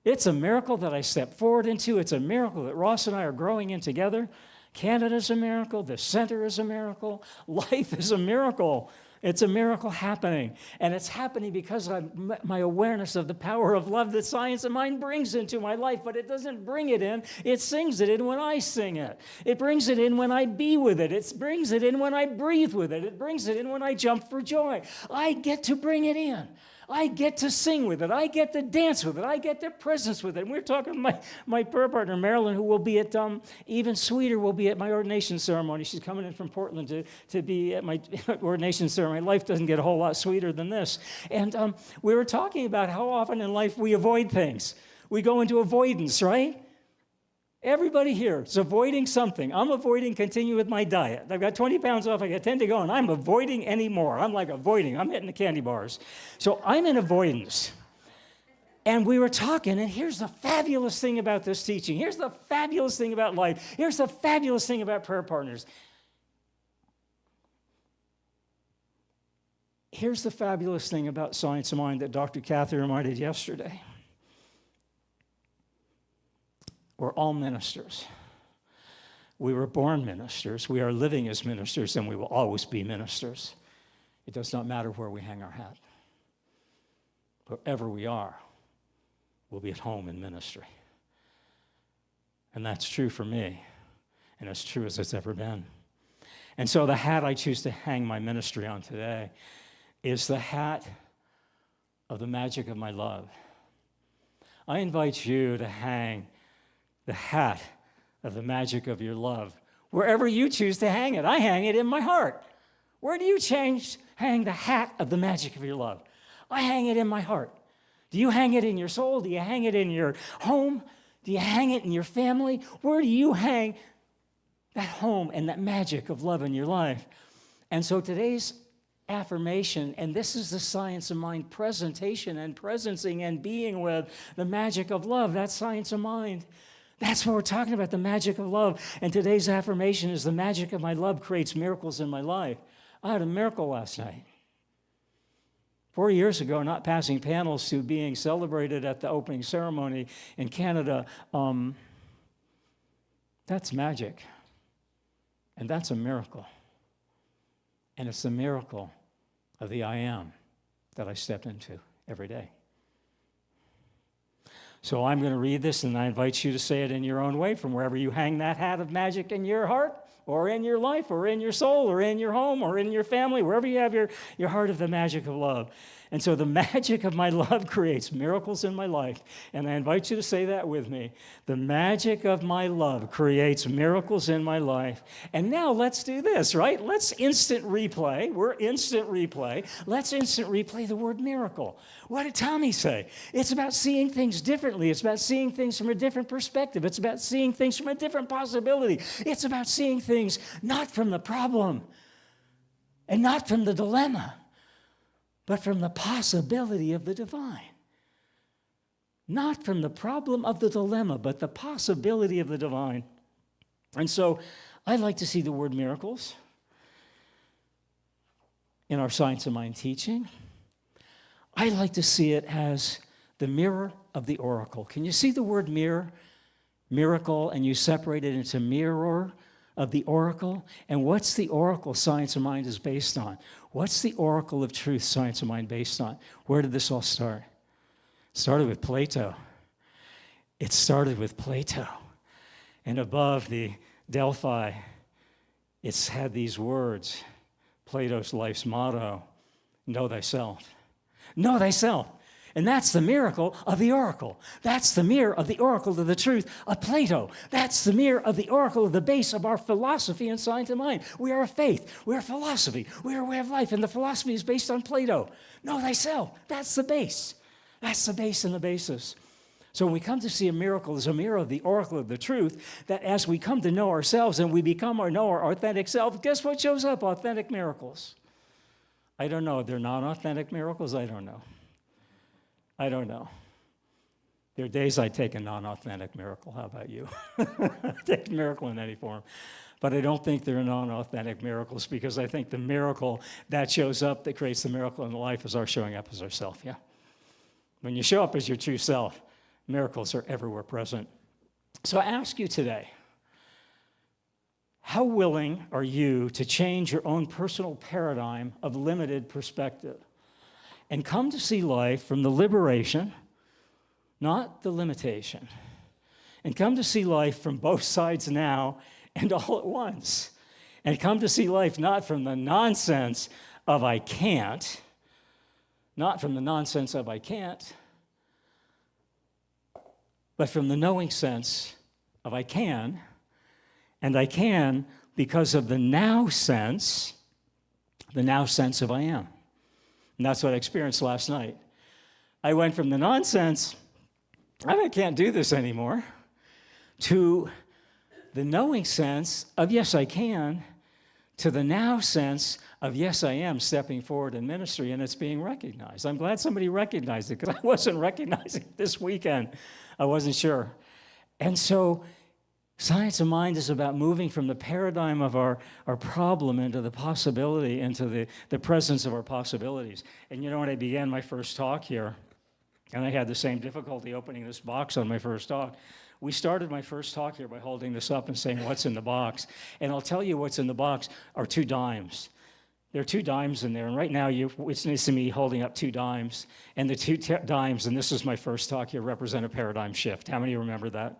It's a miracle that I step forward into. It's a miracle that Ross and I are growing in together. Canada's a miracle. The center is a miracle. Life is a miracle. It's a miracle happening. And it's happening because of my awareness of the power of love that Science of Mind brings into my life. But it doesn't bring it in. It sings it in when I sing it. It brings it in when I be with it. It brings it in when I breathe with it. It brings it in when I jump for joy. I get to bring it in. I get to sing with it. I get to dance with it. I get to presence with it. And we're talking my prayer partner, Marilyn, who will be at, even sweeter, will be at my ordination ceremony. She's coming in from Portland to be at my ordination ceremony. Life doesn't get a whole lot sweeter than this. And we were talking about how often in life we avoid things. We go into avoidance, right? Everybody here is avoiding something. I'm avoiding continuing with my diet. I've got 20 pounds off. I got 10 to go, and I'm avoiding anymore. I'm like avoiding. I'm hitting the candy bars. So I'm in avoidance. And we were talking, and here's the fabulous thing about this teaching. Here's the fabulous thing about life. Here's the fabulous thing about prayer partners. Here's the fabulous thing about Science of Mind that Dr. Cathy reminded yesterday. We're all ministers. We were born ministers. We are living as ministers, and we will always be ministers. It does not matter where we hang our hat. Wherever we are, we'll be at home in ministry. And that's true for me, and as true as it's ever been. And so the hat I choose to hang my ministry on today is the hat of the magic of my love. I invite you to hang the hat of the magic of your love, wherever you choose to hang it. I hang it in my heart. Where do you hang the hat of the magic of your love? I hang it in my heart. Do you hang it in your soul? Do you hang it in your home? Do you hang it in your family? Where do you hang that home and that magic of love in your life? And so today's affirmation, and this is the Science of Mind presentation and presencing and being with the magic of love. That's Science of Mind. That's what we're talking about, the magic of love. And today's affirmation is the magic of my love creates miracles in my life. I had a miracle last night. 4 years ago, not passing panels to being celebrated at the opening ceremony in Canada. That's magic. And that's a miracle. And it's the miracle of the I am that I step into every day. So I'm going to read this, and I invite you to say it in your own way from wherever you hang that hat of magic in your heart, or in your life, or in your soul, or in your home, or in your family, wherever you have your heart of the magic of love. And so the magic of my love creates miracles in my life. And I invite you to say that with me. The magic of my love creates miracles in my life. And now let's do this, right? Let's instant replay. We're instant replay. Let's instant replay the word miracle. What did Tommi say? It's about seeing things differently. It's about seeing things from a different perspective. It's about seeing things from a different possibility. It's about seeing things not from the problem and not from the dilemma, but from the possibility of the divine. Not from the problem of the dilemma, but the possibility of the divine. And so I like to see the word miracles in our Science of Mind teaching. I like to see it as the mirror of the oracle. Can you see the word mirror, miracle, and you separate it into mirror of the oracle? And what's the oracle Science of Mind is based on? What's the oracle of truth Science of Mind based on? Where did this all start? It started with Plato. It started with Plato. And above the Delphi, it's had these words, Plato's life's motto, know thyself. Know thyself. And that's the miracle of the oracle. That's the mirror of the oracle of the truth of Plato. That's the mirror of the oracle of the base of our philosophy and Science of Mind. We are a faith. We are a philosophy. We are a way of life. And the philosophy is based on Plato. Know thyself. That's the base. That's the base and the basis. So when we come to see a miracle as a mirror of the oracle of the truth, that as we come to know ourselves and we become or know our authentic self, guess what shows up? Authentic miracles. I don't know. They're non-authentic miracles? I don't know. I don't know. There are days I take a non-authentic miracle. How about you? I take a miracle in any form. But I don't think they're non-authentic miracles because I think the miracle that shows up, that creates the miracle in life, is our showing up as ourself, yeah? When you show up as your true self, miracles are everywhere present. So I ask you today, how willing are you to change your own personal paradigm of limited perspective and come to see life from the liberation, not the limitation, and come to see life from both sides now and all at once, and come to see life not from the nonsense of I can't, not from the nonsense of I can't, but from the knowing sense of I can, and I can because of the now sense of I am. And that's what I experienced last night. I went from the nonsense, I can't do this anymore, to the knowing sense of yes, I can, to the now sense of yes, I am stepping forward in ministry, and it's being recognized. I'm glad somebody recognized it because I wasn't recognizing it this weekend. I wasn't sure. And so Science of Mind is about moving from the paradigm of our problem into the possibility, into the presence of our possibilities. And you know, when I began my first talk here, and I had the same difficulty opening this box on my first talk, we started my first talk here by holding this up and saying, what's in the box? And I'll tell you what's in the box are 2 dimes. There are 2 dimes in there, and right now it's nice to me holding up 2 dimes. And the 2 dimes, and this is my first talk here, represent a paradigm shift. How many remember that?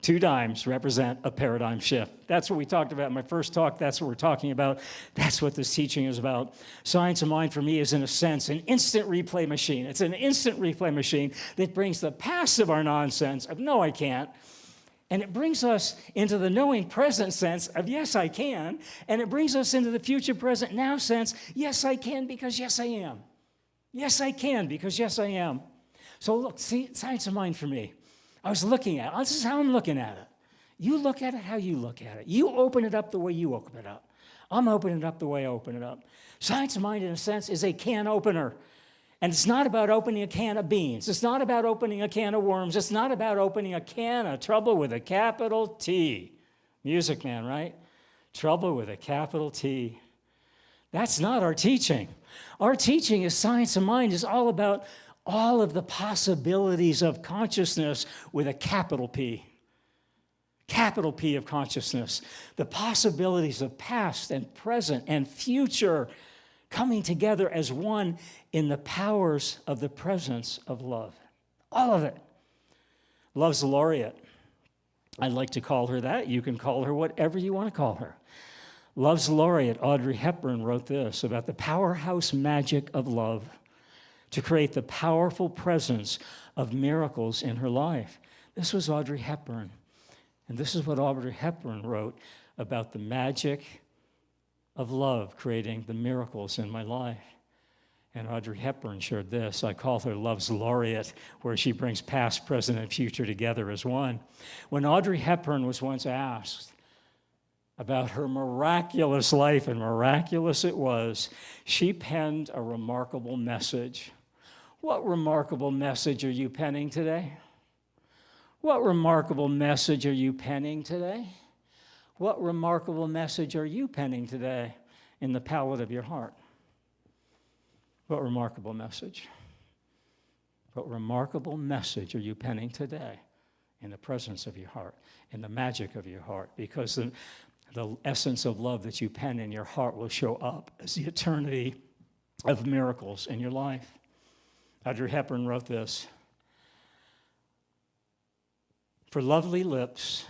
2 dimes represent a paradigm shift. That's what we talked about in my first talk. That's what we're talking about. That's what this teaching is about. Science of Mind for me is, in a sense, an instant replay machine. It's an instant replay machine that brings the past of our nonsense of no, I can't, and it brings us into the knowing present sense of yes, I can, and it brings us into the future present now sense, yes, I can because yes, I am. Yes, I can because yes, I am. So look, see, Science of Mind for me. I was looking at it. This is how I'm looking at it. You look at it how you look at it. You open it up the way you open it up. I'm opening it up the way I open it up. Science of Mind, in a sense, is a can opener. And it's not about opening a can of beans. It's not about opening a can of worms. It's not about opening a can of trouble with a capital T. Music Man, right? Trouble with a capital T. That's not our teaching. Our teaching is Science of Mind is all about all of the possibilities of consciousness with a capital P. Capital P of consciousness. The possibilities of past and present and future coming together as one in the powers of the presence of love. All of it. Love's laureate. I'd like to call her that. You can call her whatever you want to call her. Love's laureate, Audrey Hepburn, wrote this about the powerhouse magic of love to create the powerful presence of miracles in her life. This was Audrey Hepburn. And this is what Audrey Hepburn wrote about the magic of love creating the miracles in my life. And Audrey Hepburn shared this. I call her Love's laureate, where she brings past, present, and future together as one. When Audrey Hepburn was once asked about her miraculous life, and miraculous it was, she penned a remarkable message. What remarkable message are you penning today? What remarkable message are you penning today? What remarkable message are you penning today in the palette of your heart? What remarkable message? What remarkable message are you penning today in the presence of your heart, in the magic of your heart? Because the essence of love that you pen in your heart will show up as the eternity of miracles in your life. Audrey Hepburn wrote this. For lovely lips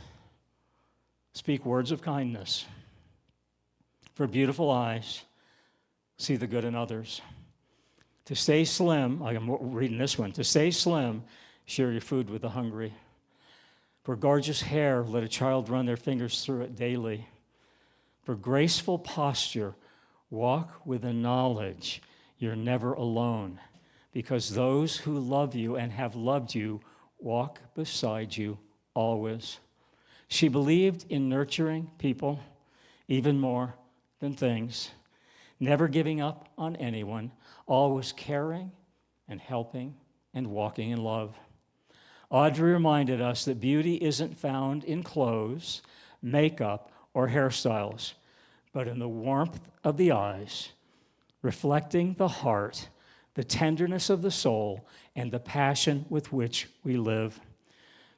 speak words of kindness. For beautiful eyes see the good in others. To stay slim, I'm reading this one, to stay slim, share your food with the hungry. For gorgeous hair, let a child run their fingers through it daily. For graceful posture, walk with the knowledge you're never alone, because those who love you and have loved you walk beside you always. She believed in nurturing people even more than things, never giving up on anyone, always caring and helping and walking in love. Audrey reminded us that beauty isn't found in clothes, makeup, or hairstyles, but in the warmth of the eyes, reflecting the heart, the tenderness of the soul, and the passion with which we live.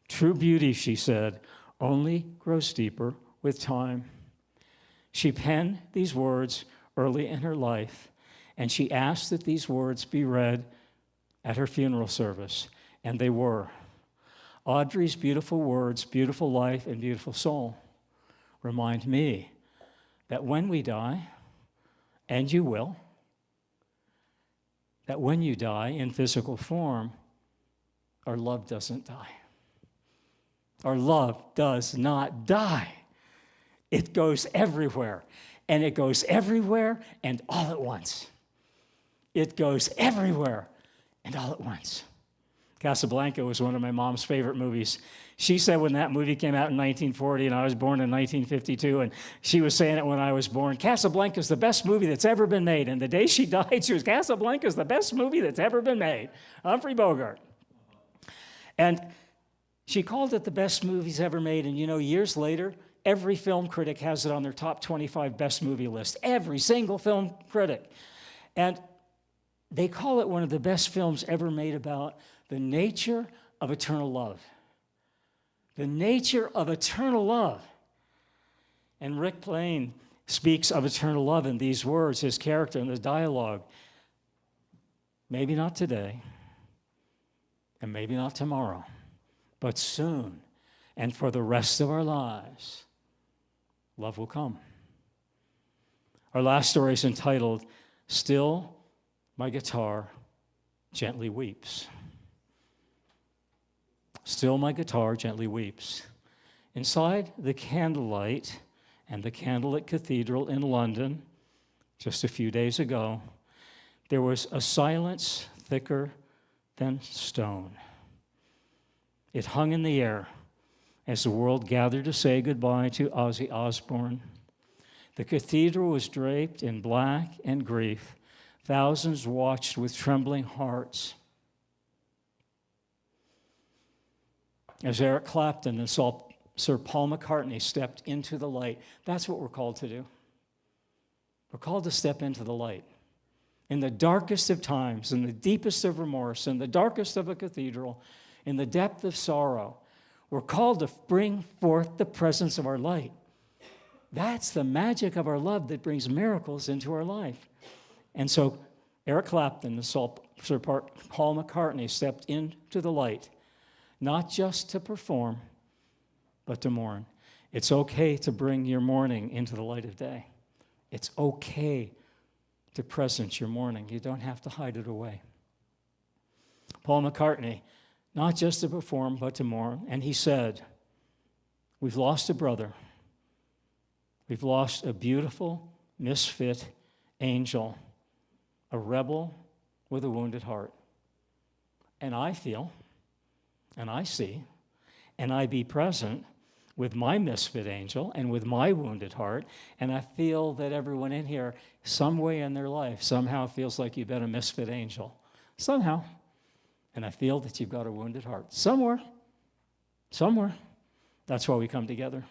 True beauty, she said, only grows deeper with time. She penned these words early in her life, and she asked that these words be read at her funeral service, and they were. Audrey's beautiful words, beautiful life, and beautiful soul remind me that when we die, and you will, that when you die in physical form, our love doesn't die. Our love does not die. It goes everywhere, and it goes everywhere and all at once. It goes everywhere and all at once. Casablanca was one of my mom's favorite movies. She said when that movie came out in 1940, and I was born in 1952, and she was saying it when I was born, Casablanca's the best movie that's ever been made. And the day she died, she was, Casablanca's the best movie that's ever been made. Humphrey Bogart. And she called it the best movies ever made. And years later, every film critic has it on their top 25 best movie list. Every single film critic. And they call it one of the best films ever made about the nature of eternal love. The nature of eternal love. And Rick Blaine speaks of eternal love in these words, his character in the dialogue. Maybe not today, and maybe not tomorrow, but soon, and for the rest of our lives, love will come. Our last story is entitled, Still My Guitar Gently Weeps. Still my guitar gently weeps. Inside the candlelight and the candlelit cathedral in London, just a few days ago, there was a silence thicker than stone. It hung in the air as the world gathered to say goodbye to Ozzy Osbourne. The cathedral was draped in black and grief. Thousands watched with trembling hearts as Eric Clapton and Sir Paul McCartney stepped into the light. That's what we're called to do. We're called to step into the light. In the darkest of times, in the deepest of remorse, in the darkest of a cathedral, in the depth of sorrow, we're called to bring forth the presence of our light. That's the magic of our love that brings miracles into our life. And so Eric Clapton and Sir Paul McCartney stepped into the light, not just to perform, but to mourn. It's okay to bring your mourning into the light of day. It's okay to present your mourning. You don't have to hide it away. Paul McCartney, not just to perform, but to mourn. And he said, we've lost a brother. We've lost a beautiful, misfit angel, a rebel with a wounded heart. And I feel, and I see, and I be present with my misfit angel and with my wounded heart, and I feel that everyone in here, some way in their life, somehow feels like you've been a misfit angel. Somehow. And I feel that you've got a wounded heart. Somewhere. That's why we come together.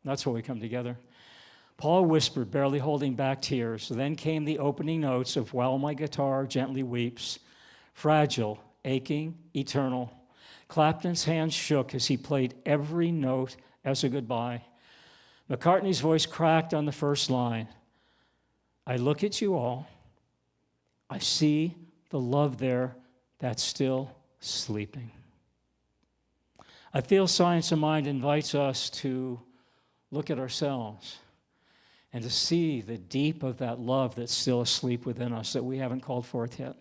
That's why we come together. Paul whispered, barely holding back tears. Then came the opening notes of While My Guitar Gently Weeps. Fragile, aching, eternal. Clapton's hands shook as he played every note as a goodbye. McCartney's voice cracked on the first line. I look at you all. I see the love there that's still sleeping. I feel Science of Mind invites us to look at ourselves and to see the deep of that love that's still asleep within us that we haven't called forth yet.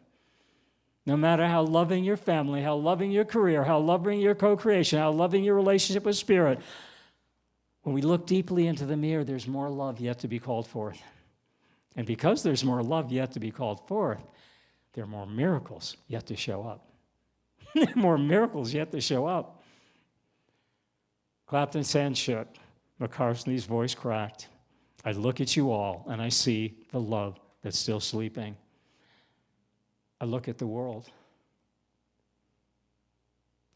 No matter how loving your family, how loving your career, how loving your co-creation, how loving your relationship with Spirit, when we look deeply into the mirror, there's more love yet to be called forth. And because there's more love yet to be called forth, there are more miracles yet to show up. More miracles yet to show up. Clapton's hand shook. McCartney's voice cracked. I look at you all, and I see the love that's still sleeping. I look at the world,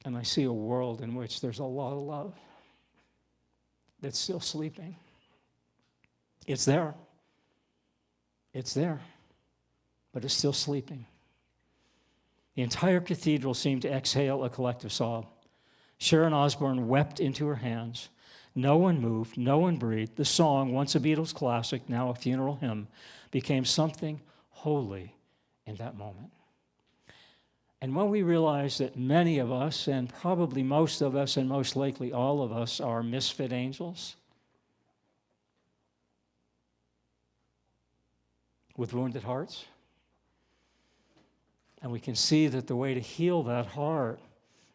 and I see a world in which there's a lot of love that's still sleeping. It's there. It's there, but it's still sleeping. The entire cathedral seemed to exhale a collective sob. Sharon Osbourne wept into her hands. No one moved, no one breathed. The song, once a Beatles classic, now a funeral hymn, became something holy in that moment. And when we realize that many of us, and probably most of us, and most likely all of us, are misfit angels with wounded hearts, and we can see that the way to heal that heart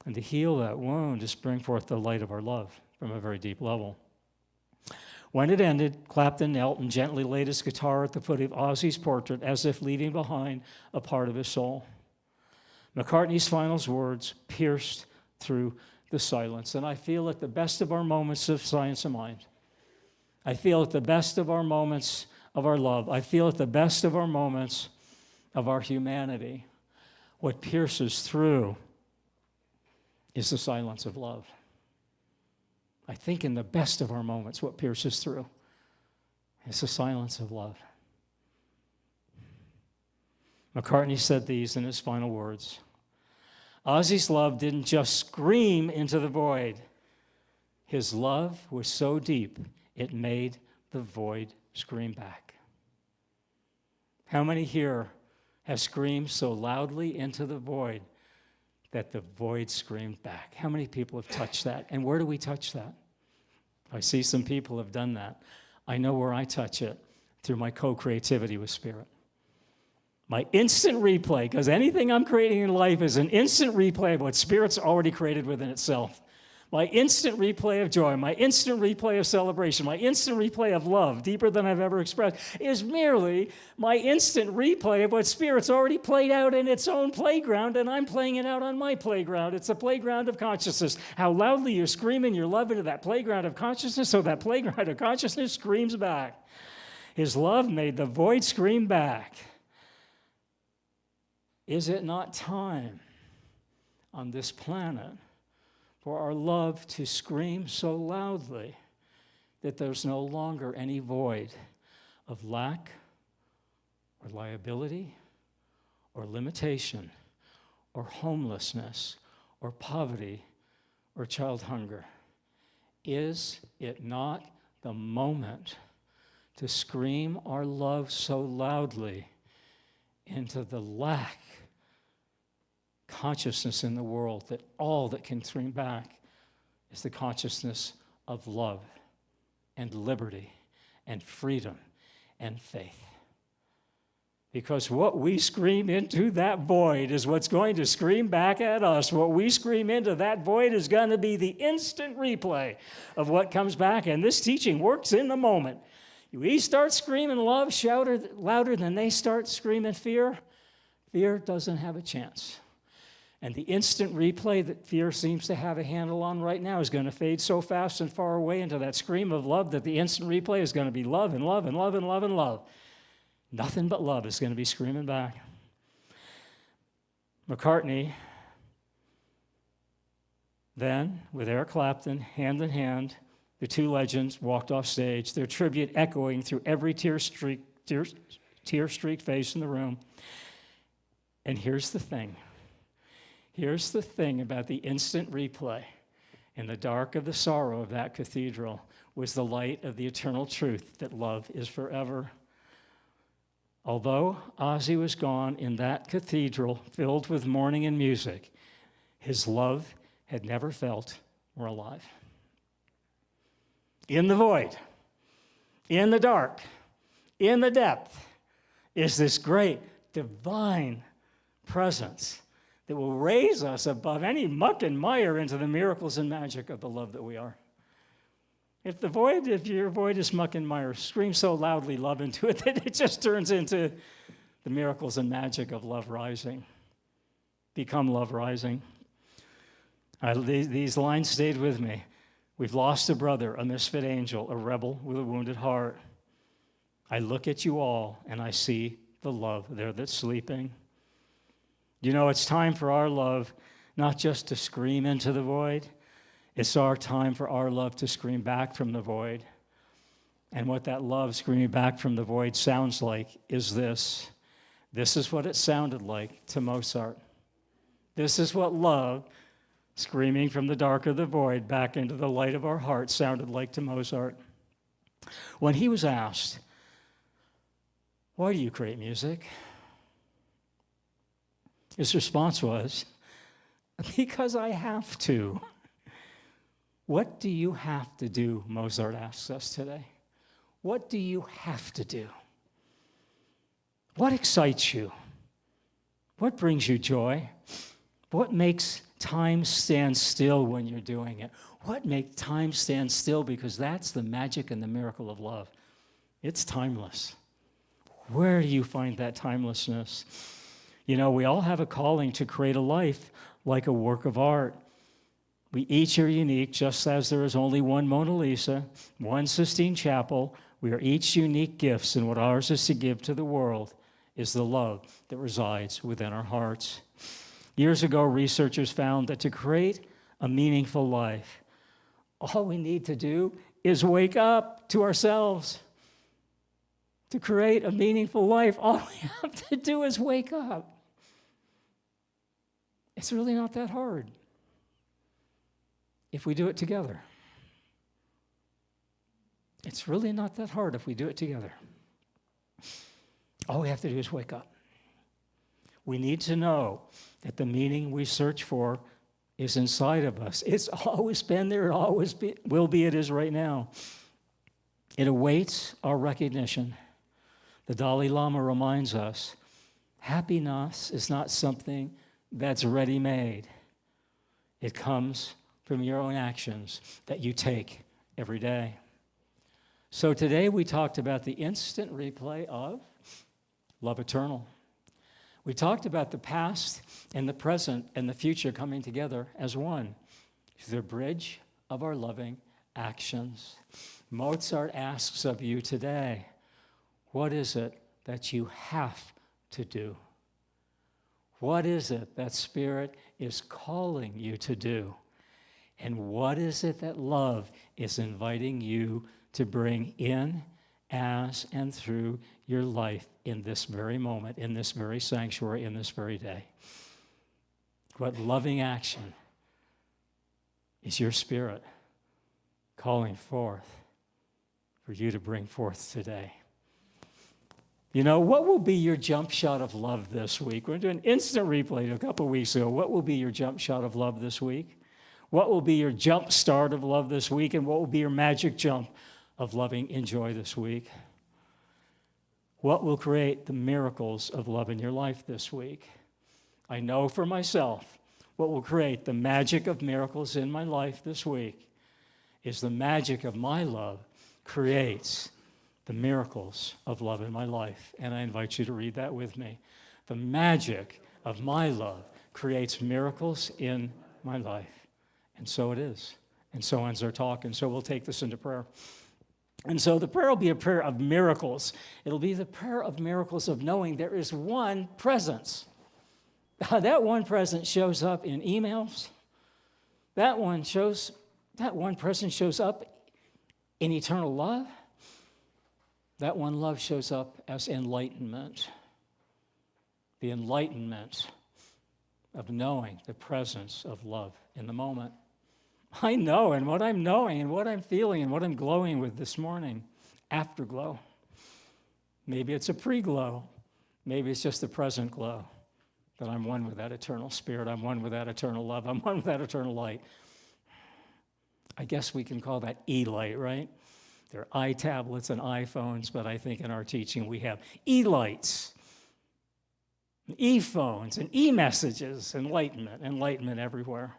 and to heal that wound is bring forth the light of our love from a very deep level. When it ended, Clapton knelt and gently laid his guitar at the foot of Ozzy's portrait as if leaving behind a part of his soul. McCartney's final words pierced through the silence, and I feel at the best of our moments of science of mind, I feel at the best of our moments of our love, I feel at the best of our moments of our humanity, what pierces through is the silence of love. I think in the best of our moments, what pierces through is the silence of love. McCartney said these in his final words. Ozzy's love didn't just scream into the void. His love was so deep, it made the void scream back. How many here have screamed so loudly into the void that the void screamed back? How many people have touched that? And where do we touch that? I see some people have done that. I know where I touch it, through my co-creativity with Spirit. My instant replay, because anything I'm creating in life is an instant replay of what Spirit's already created within itself. My instant replay of joy, my instant replay of celebration, my instant replay of love, deeper than I've ever expressed, is merely my instant replay of what Spirit's already played out in its own playground, and I'm playing it out on my playground. It's a playground of consciousness. How loudly you're screaming your love into that playground of consciousness, so that playground of consciousness screams back. His love made the void scream back. Is it not time on this planet for our love to scream so loudly that there's no longer any void of lack or liability or limitation or homelessness or poverty or child hunger? Is it not the moment to scream our love so loudly into the lack consciousness in the world that all that can scream back is the consciousness of love and liberty and freedom and faith? Because what we scream into that void is what's going to scream back at us. What we scream into that void is going to be the instant replay of what comes back, and this teaching works in the moment. We start screaming love louder than they start screaming fear. Fear doesn't have a chance. And the instant replay that fear seems to have a handle on right now is going to fade so fast and far away into that scream of love that the instant replay is going to be love and love and love and love and love. Nothing but love is going to be screaming back. McCartney then, with Eric Clapton, hand in hand, the two legends walked off stage, their tribute echoing through every tear-streaked face in the room. And here's the thing. Here's the thing about the instant replay. In the dark of the sorrow of that cathedral was the light of the eternal truth that love is forever. Although Ozzy was gone in that cathedral filled with mourning and music, his love had never felt more alive. In the void, in the dark, in the depth, is this great divine presence that will raise us above any muck and mire into the miracles and magic of the love that we are. If your void is muck and mire, scream so loudly love into it that it just turns into the miracles and magic of love rising. Become love rising. These lines stayed with me. We've lost a brother, a misfit angel, a rebel with a wounded heart. I look at you all, and I see the love there that's sleeping. You know, it's time for our love not just to scream into the void. It's our time for our love to scream back from the void. And what that love screaming back from the void sounds like is this. This is what it sounded like to Mozart. This is what love screaming from the dark of the void back into the light of our heart sounded like to Mozart. When he was asked, "Why do you create music?" his response was, "Because I have to." What do you have to do, Mozart asks us today? What do you have to do? What excites you? What brings you joy? What makes time stand still when you're doing it? What makes time stand still? Because that's the magic and the miracle of love. It's timeless. Where do you find that timelessness? You know, we all have a calling to create a life like a work of art. We each are unique, just as there is only one Mona Lisa, one Sistine Chapel. We are each unique gifts, and what ours is to give to the world is the love that resides within our hearts. Years ago, researchers found that to create a meaningful life, all we need to do is wake up to ourselves. To create a meaningful life, all we have to do is wake up. It's really not that hard if we do it together. It's really not that hard if we do it together. All we have to do is wake up. We need to know that the meaning we search for is inside of us. It's always been there, will be, it is right now. It awaits our recognition. The Dalai Lama reminds us, happiness is not something that's ready-made. It comes from your own actions that you take every day. So today we talked about the instant replay of love eternal. We talked about the past and the present and the future coming together as one, the bridge of our loving actions. Mozart asks of you today, what is it that you have to do? What is it that Spirit is calling you to do? And what is it that love is inviting you to bring in, as, and through your life in this very moment, in this very sanctuary, in this very day? What loving action is your Spirit calling forth for you to bring forth today? You know, what will be your jump shot of love this week? We're going to do an instant replay a couple weeks ago. What will be your jump shot of love this week? What will be your jump start of love this week? And what will be your magic jump of loving in joy this week? What will create the miracles of love in your life this week? I know for myself, what will create the magic of miracles in my life this week is the magic of my love creates the miracles of love in my life. And I invite you to read that with me. The magic of my love creates miracles in my life. And so it is. And so ends our talk. And so we'll take this into prayer. And so the prayer will be a prayer of miracles. It'll be the prayer of miracles of knowing there is one presence. That one presence shows up in emails. That one presence shows up in eternal love. That one love shows up as enlightenment. The enlightenment of knowing the presence of love in the moment. I know, and what I'm knowing and what I'm feeling and what I'm glowing with this morning, afterglow. Maybe it's a pre-glow. Maybe it's just the present glow, that I'm one with that eternal Spirit. I'm one with that eternal love. I'm one with that eternal light. I guess we can call that e-light, right? There are iTablets and iPhones, but I think in our teaching we have e-lights, e-phones, and e-messages, enlightenment everywhere.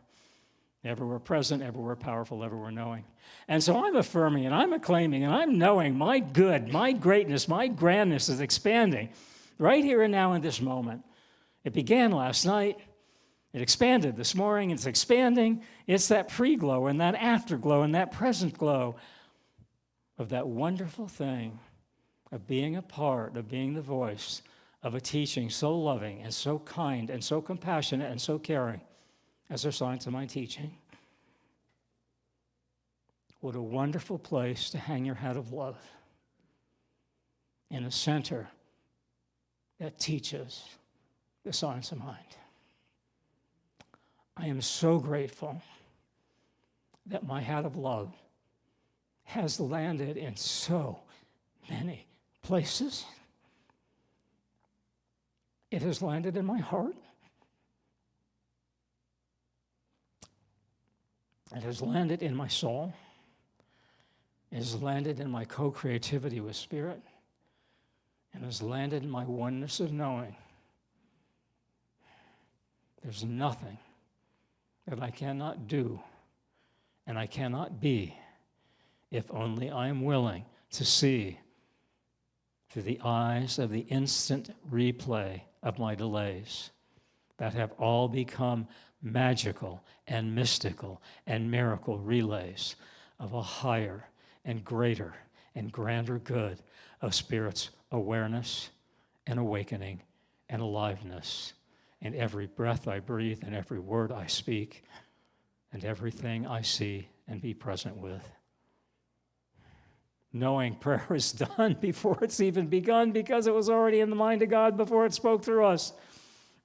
Everywhere present, everywhere powerful, everywhere knowing. And so I'm affirming and I'm acclaiming and I'm knowing my good, my greatness, my grandness is expanding right here and now in this moment. It began last night. It expanded this morning. It's expanding. It's that pre-glow and that afterglow and that present glow of that wonderful thing of being a part, of being the voice of a teaching so loving and so kind and so compassionate and so caring as are signs of my teaching. What a wonderful place to hang your hat of love in a center that teaches the signs of mind. I am so grateful that my hat of love has landed in so many places. It has landed in my heart. It has landed in my soul. It has landed in my co-creativity with Spirit. And has landed in my oneness of knowing. There's nothing that I cannot do and I cannot be if only I am willing to see through the eyes of the instant replay of my delays that have all become magical and mystical and miracle relays of a higher and greater and grander good of Spirit's awareness and awakening and aliveness in every breath I breathe and every word I speak and everything I see and be present with. Knowing prayer is done before it's even begun because it was already in the mind of God before it spoke through us.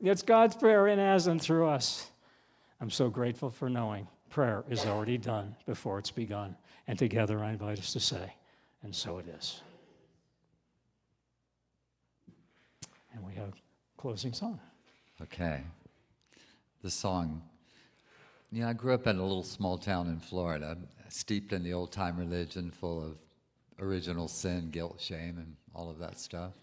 It's God's prayer in as and through us. I'm so grateful for knowing prayer is already done before it's begun. And together I invite us to say, and so it is. And we have a closing song. Okay. The song. Yeah, I grew up in a little small town in Florida, steeped in the old-time religion, full of original sin, guilt, shame, and all of that stuff.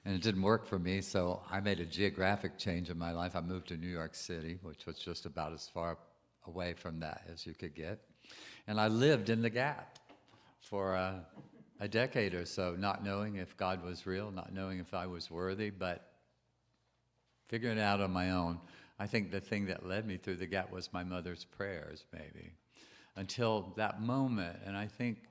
And it didn't work for me, so I made a geographic change in my life. I moved to New York City, which was just about as far away from that as you could get. And I lived in the gap for a decade or so, not knowing if God was real, not knowing if I was worthy, but figuring it out on my own. I think the thing that led me through the gap was my mother's prayers, maybe, until that moment. And I think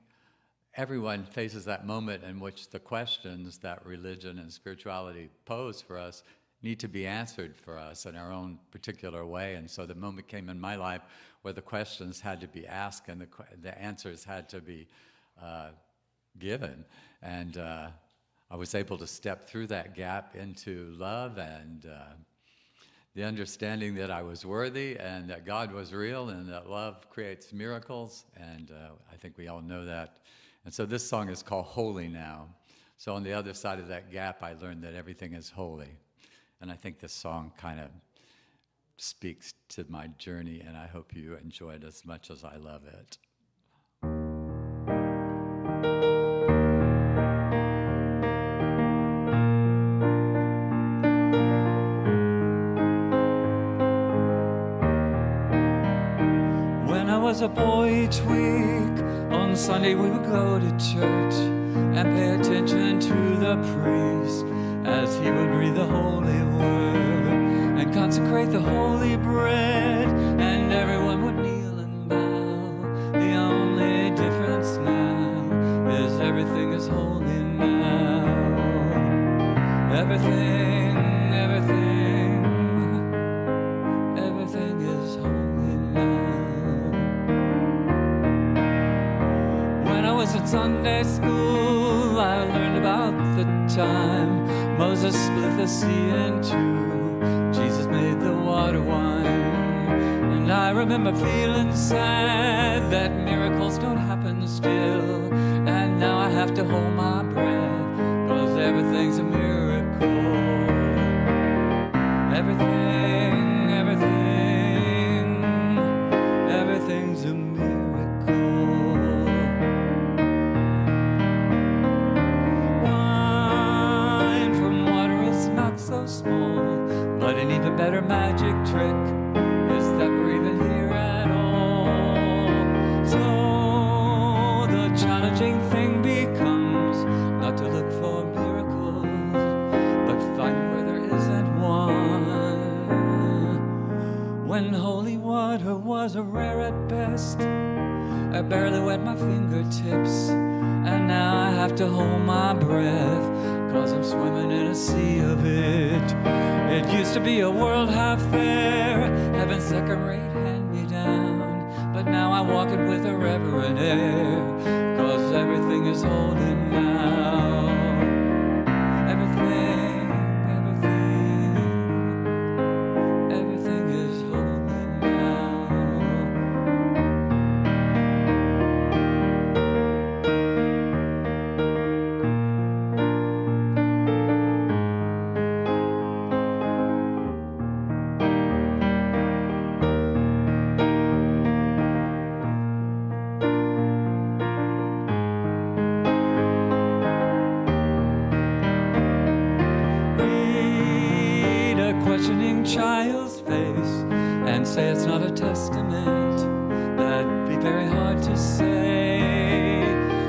everyone faces that moment in which the questions that religion and spirituality pose for us need to be answered for us in our own particular way. And so the moment came in my life where the questions had to be asked and the answers had to be given. And I was able to step through that gap into love and the understanding that I was worthy and that God was real and that love creates miracles. And I think we all know that. And so this song is called Holy Now. So on the other side of that gap, I learned that everything is holy. And I think this song kind of speaks to my journey, and I hope you enjoy it as much as I love it. When I was a boy each week, on Sunday we would go to church and pay attention to the priest as he would read the holy word and consecrate the holy bread, and everyone would kneel and bow. The only difference now is everything is holy now. Everything is holy now. When I was at Sunday school, I learned about the time Moses split the sea in two, Jesus made the water wine. And I remember feeling sad that miracles don't happen still. And now I have to hold my breath, 'cause everything's a miracle. Everything's a miracle. Wine from water is not so small, but an even better magic trick is that we're even here at all. So the challenging thing becomes not to look for miracles, but find where there isn't one. was rare at best. I barely wet my fingertips, and now I have to hold my breath, 'cause I'm swimming in a sea of it. It used to be a world half there, heaven's second rate hand-me-down, but now I walk it with a reverent air, 'cause everything is holding now. Everything, everything, everything is holding now. Child's face and say it's not a testament. That'd be very hard to say.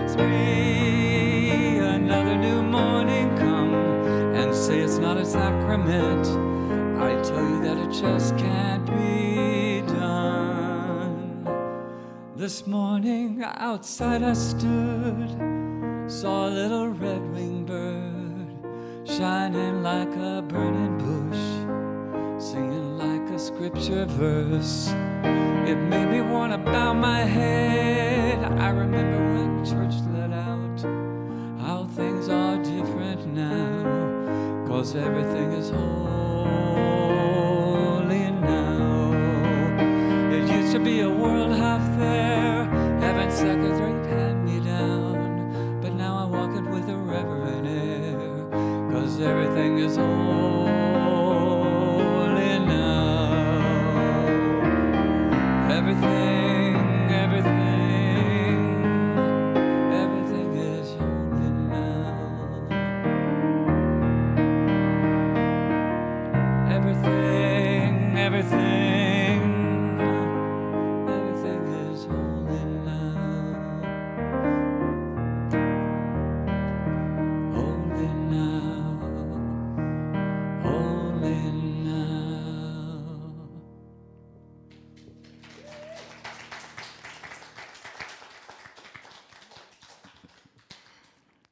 See another new morning come and say it's not a sacrament. I tell you that it just can't be done. This morning outside I stood, saw a little red-winged bird shining like a burning bush, singing like a scripture verse. It made me want to bow my head. I remember when church let out, how things are different now, 'cause everything is holy now. It used to be a world half there, heaven's second rate hand-me-down, but now I walk it with a reverent air, 'cause everything is holy. Everything, everything, everything is holy now. Everything, everything, everything is holy now. Holy now, holy now.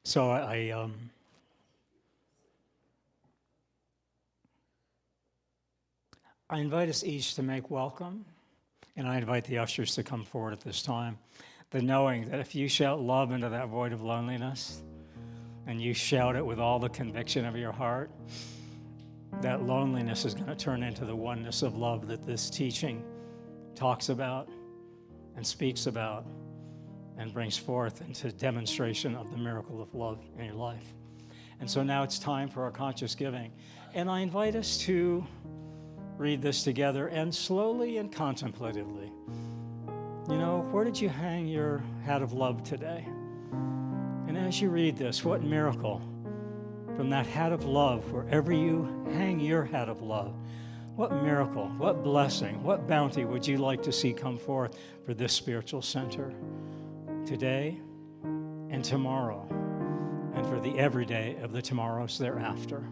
So I invite us each to make welcome, and I invite the ushers to come forward at this time. The knowing that if you shout love into that void of loneliness, and you shout it with all the conviction of your heart, that loneliness is going to turn into the oneness of love that this teaching talks about and speaks about and brings forth into demonstration of the miracle of love in your life. And so now it's time for our conscious giving. And I invite us to read this together and slowly and contemplatively. You know, where did you hang your hat of love today? And as you read this, what miracle from that hat of love, wherever you hang your hat of love, what miracle, what blessing, what bounty would you like to see come forth for this spiritual center today and tomorrow, and for the everyday of the tomorrows thereafter?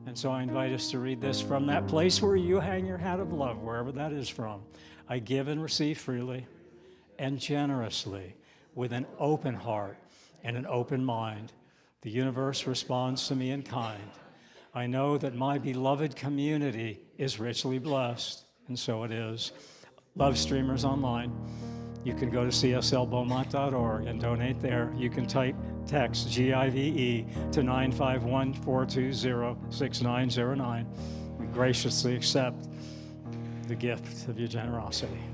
And so I invite us to read this from that place where you hang your hat of love, wherever that is from. I give and receive freely and generously with an open heart and an open mind. The universe responds to me in kind. I know that my beloved community is richly blessed, and so it is. Love Streamers Online. You can go to cslbeaumont.org and donate there. You can text GIVE to 951-420-6909. We graciously accept the gift of your generosity.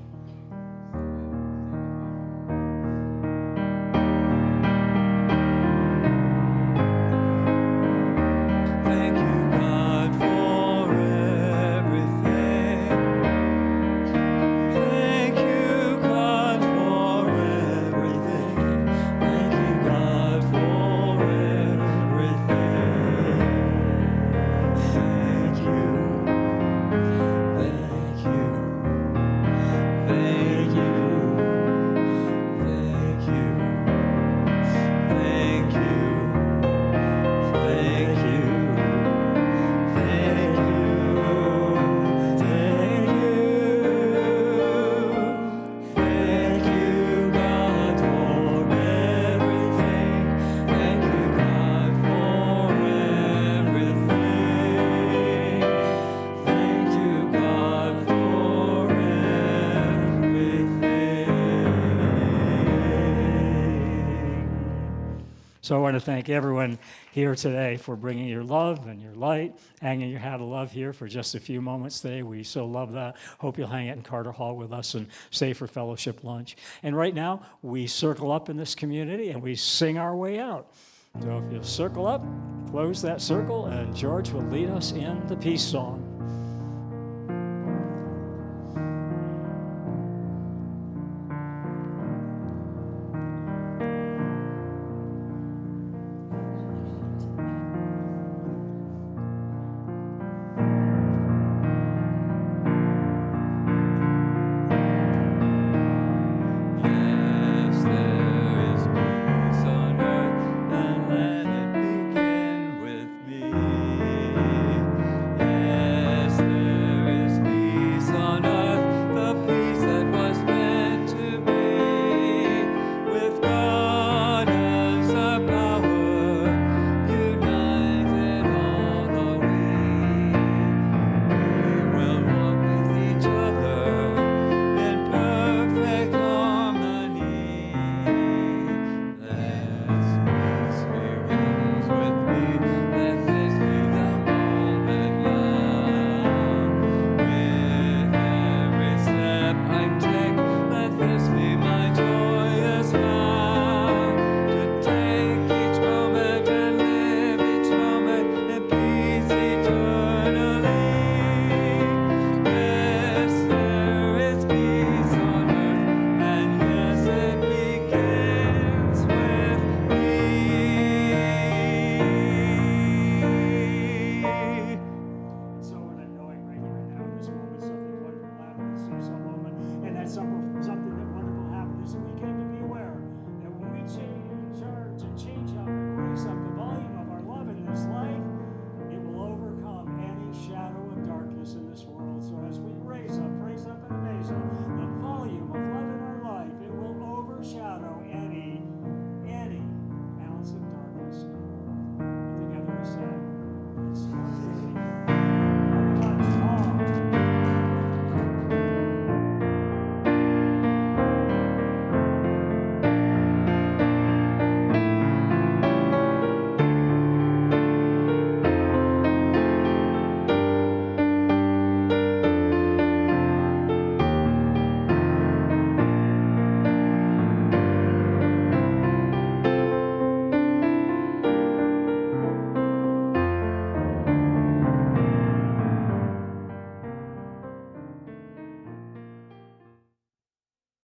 So I want to thank everyone here today for bringing your love and your light, hanging your hat of love here for just a few moments today. We so love that. Hope you'll hang it in Carter Hall with us and stay for fellowship lunch. And right now, we circle up in this community and we sing our way out. So if you'll circle up, close that circle, and George will lead us in the peace song.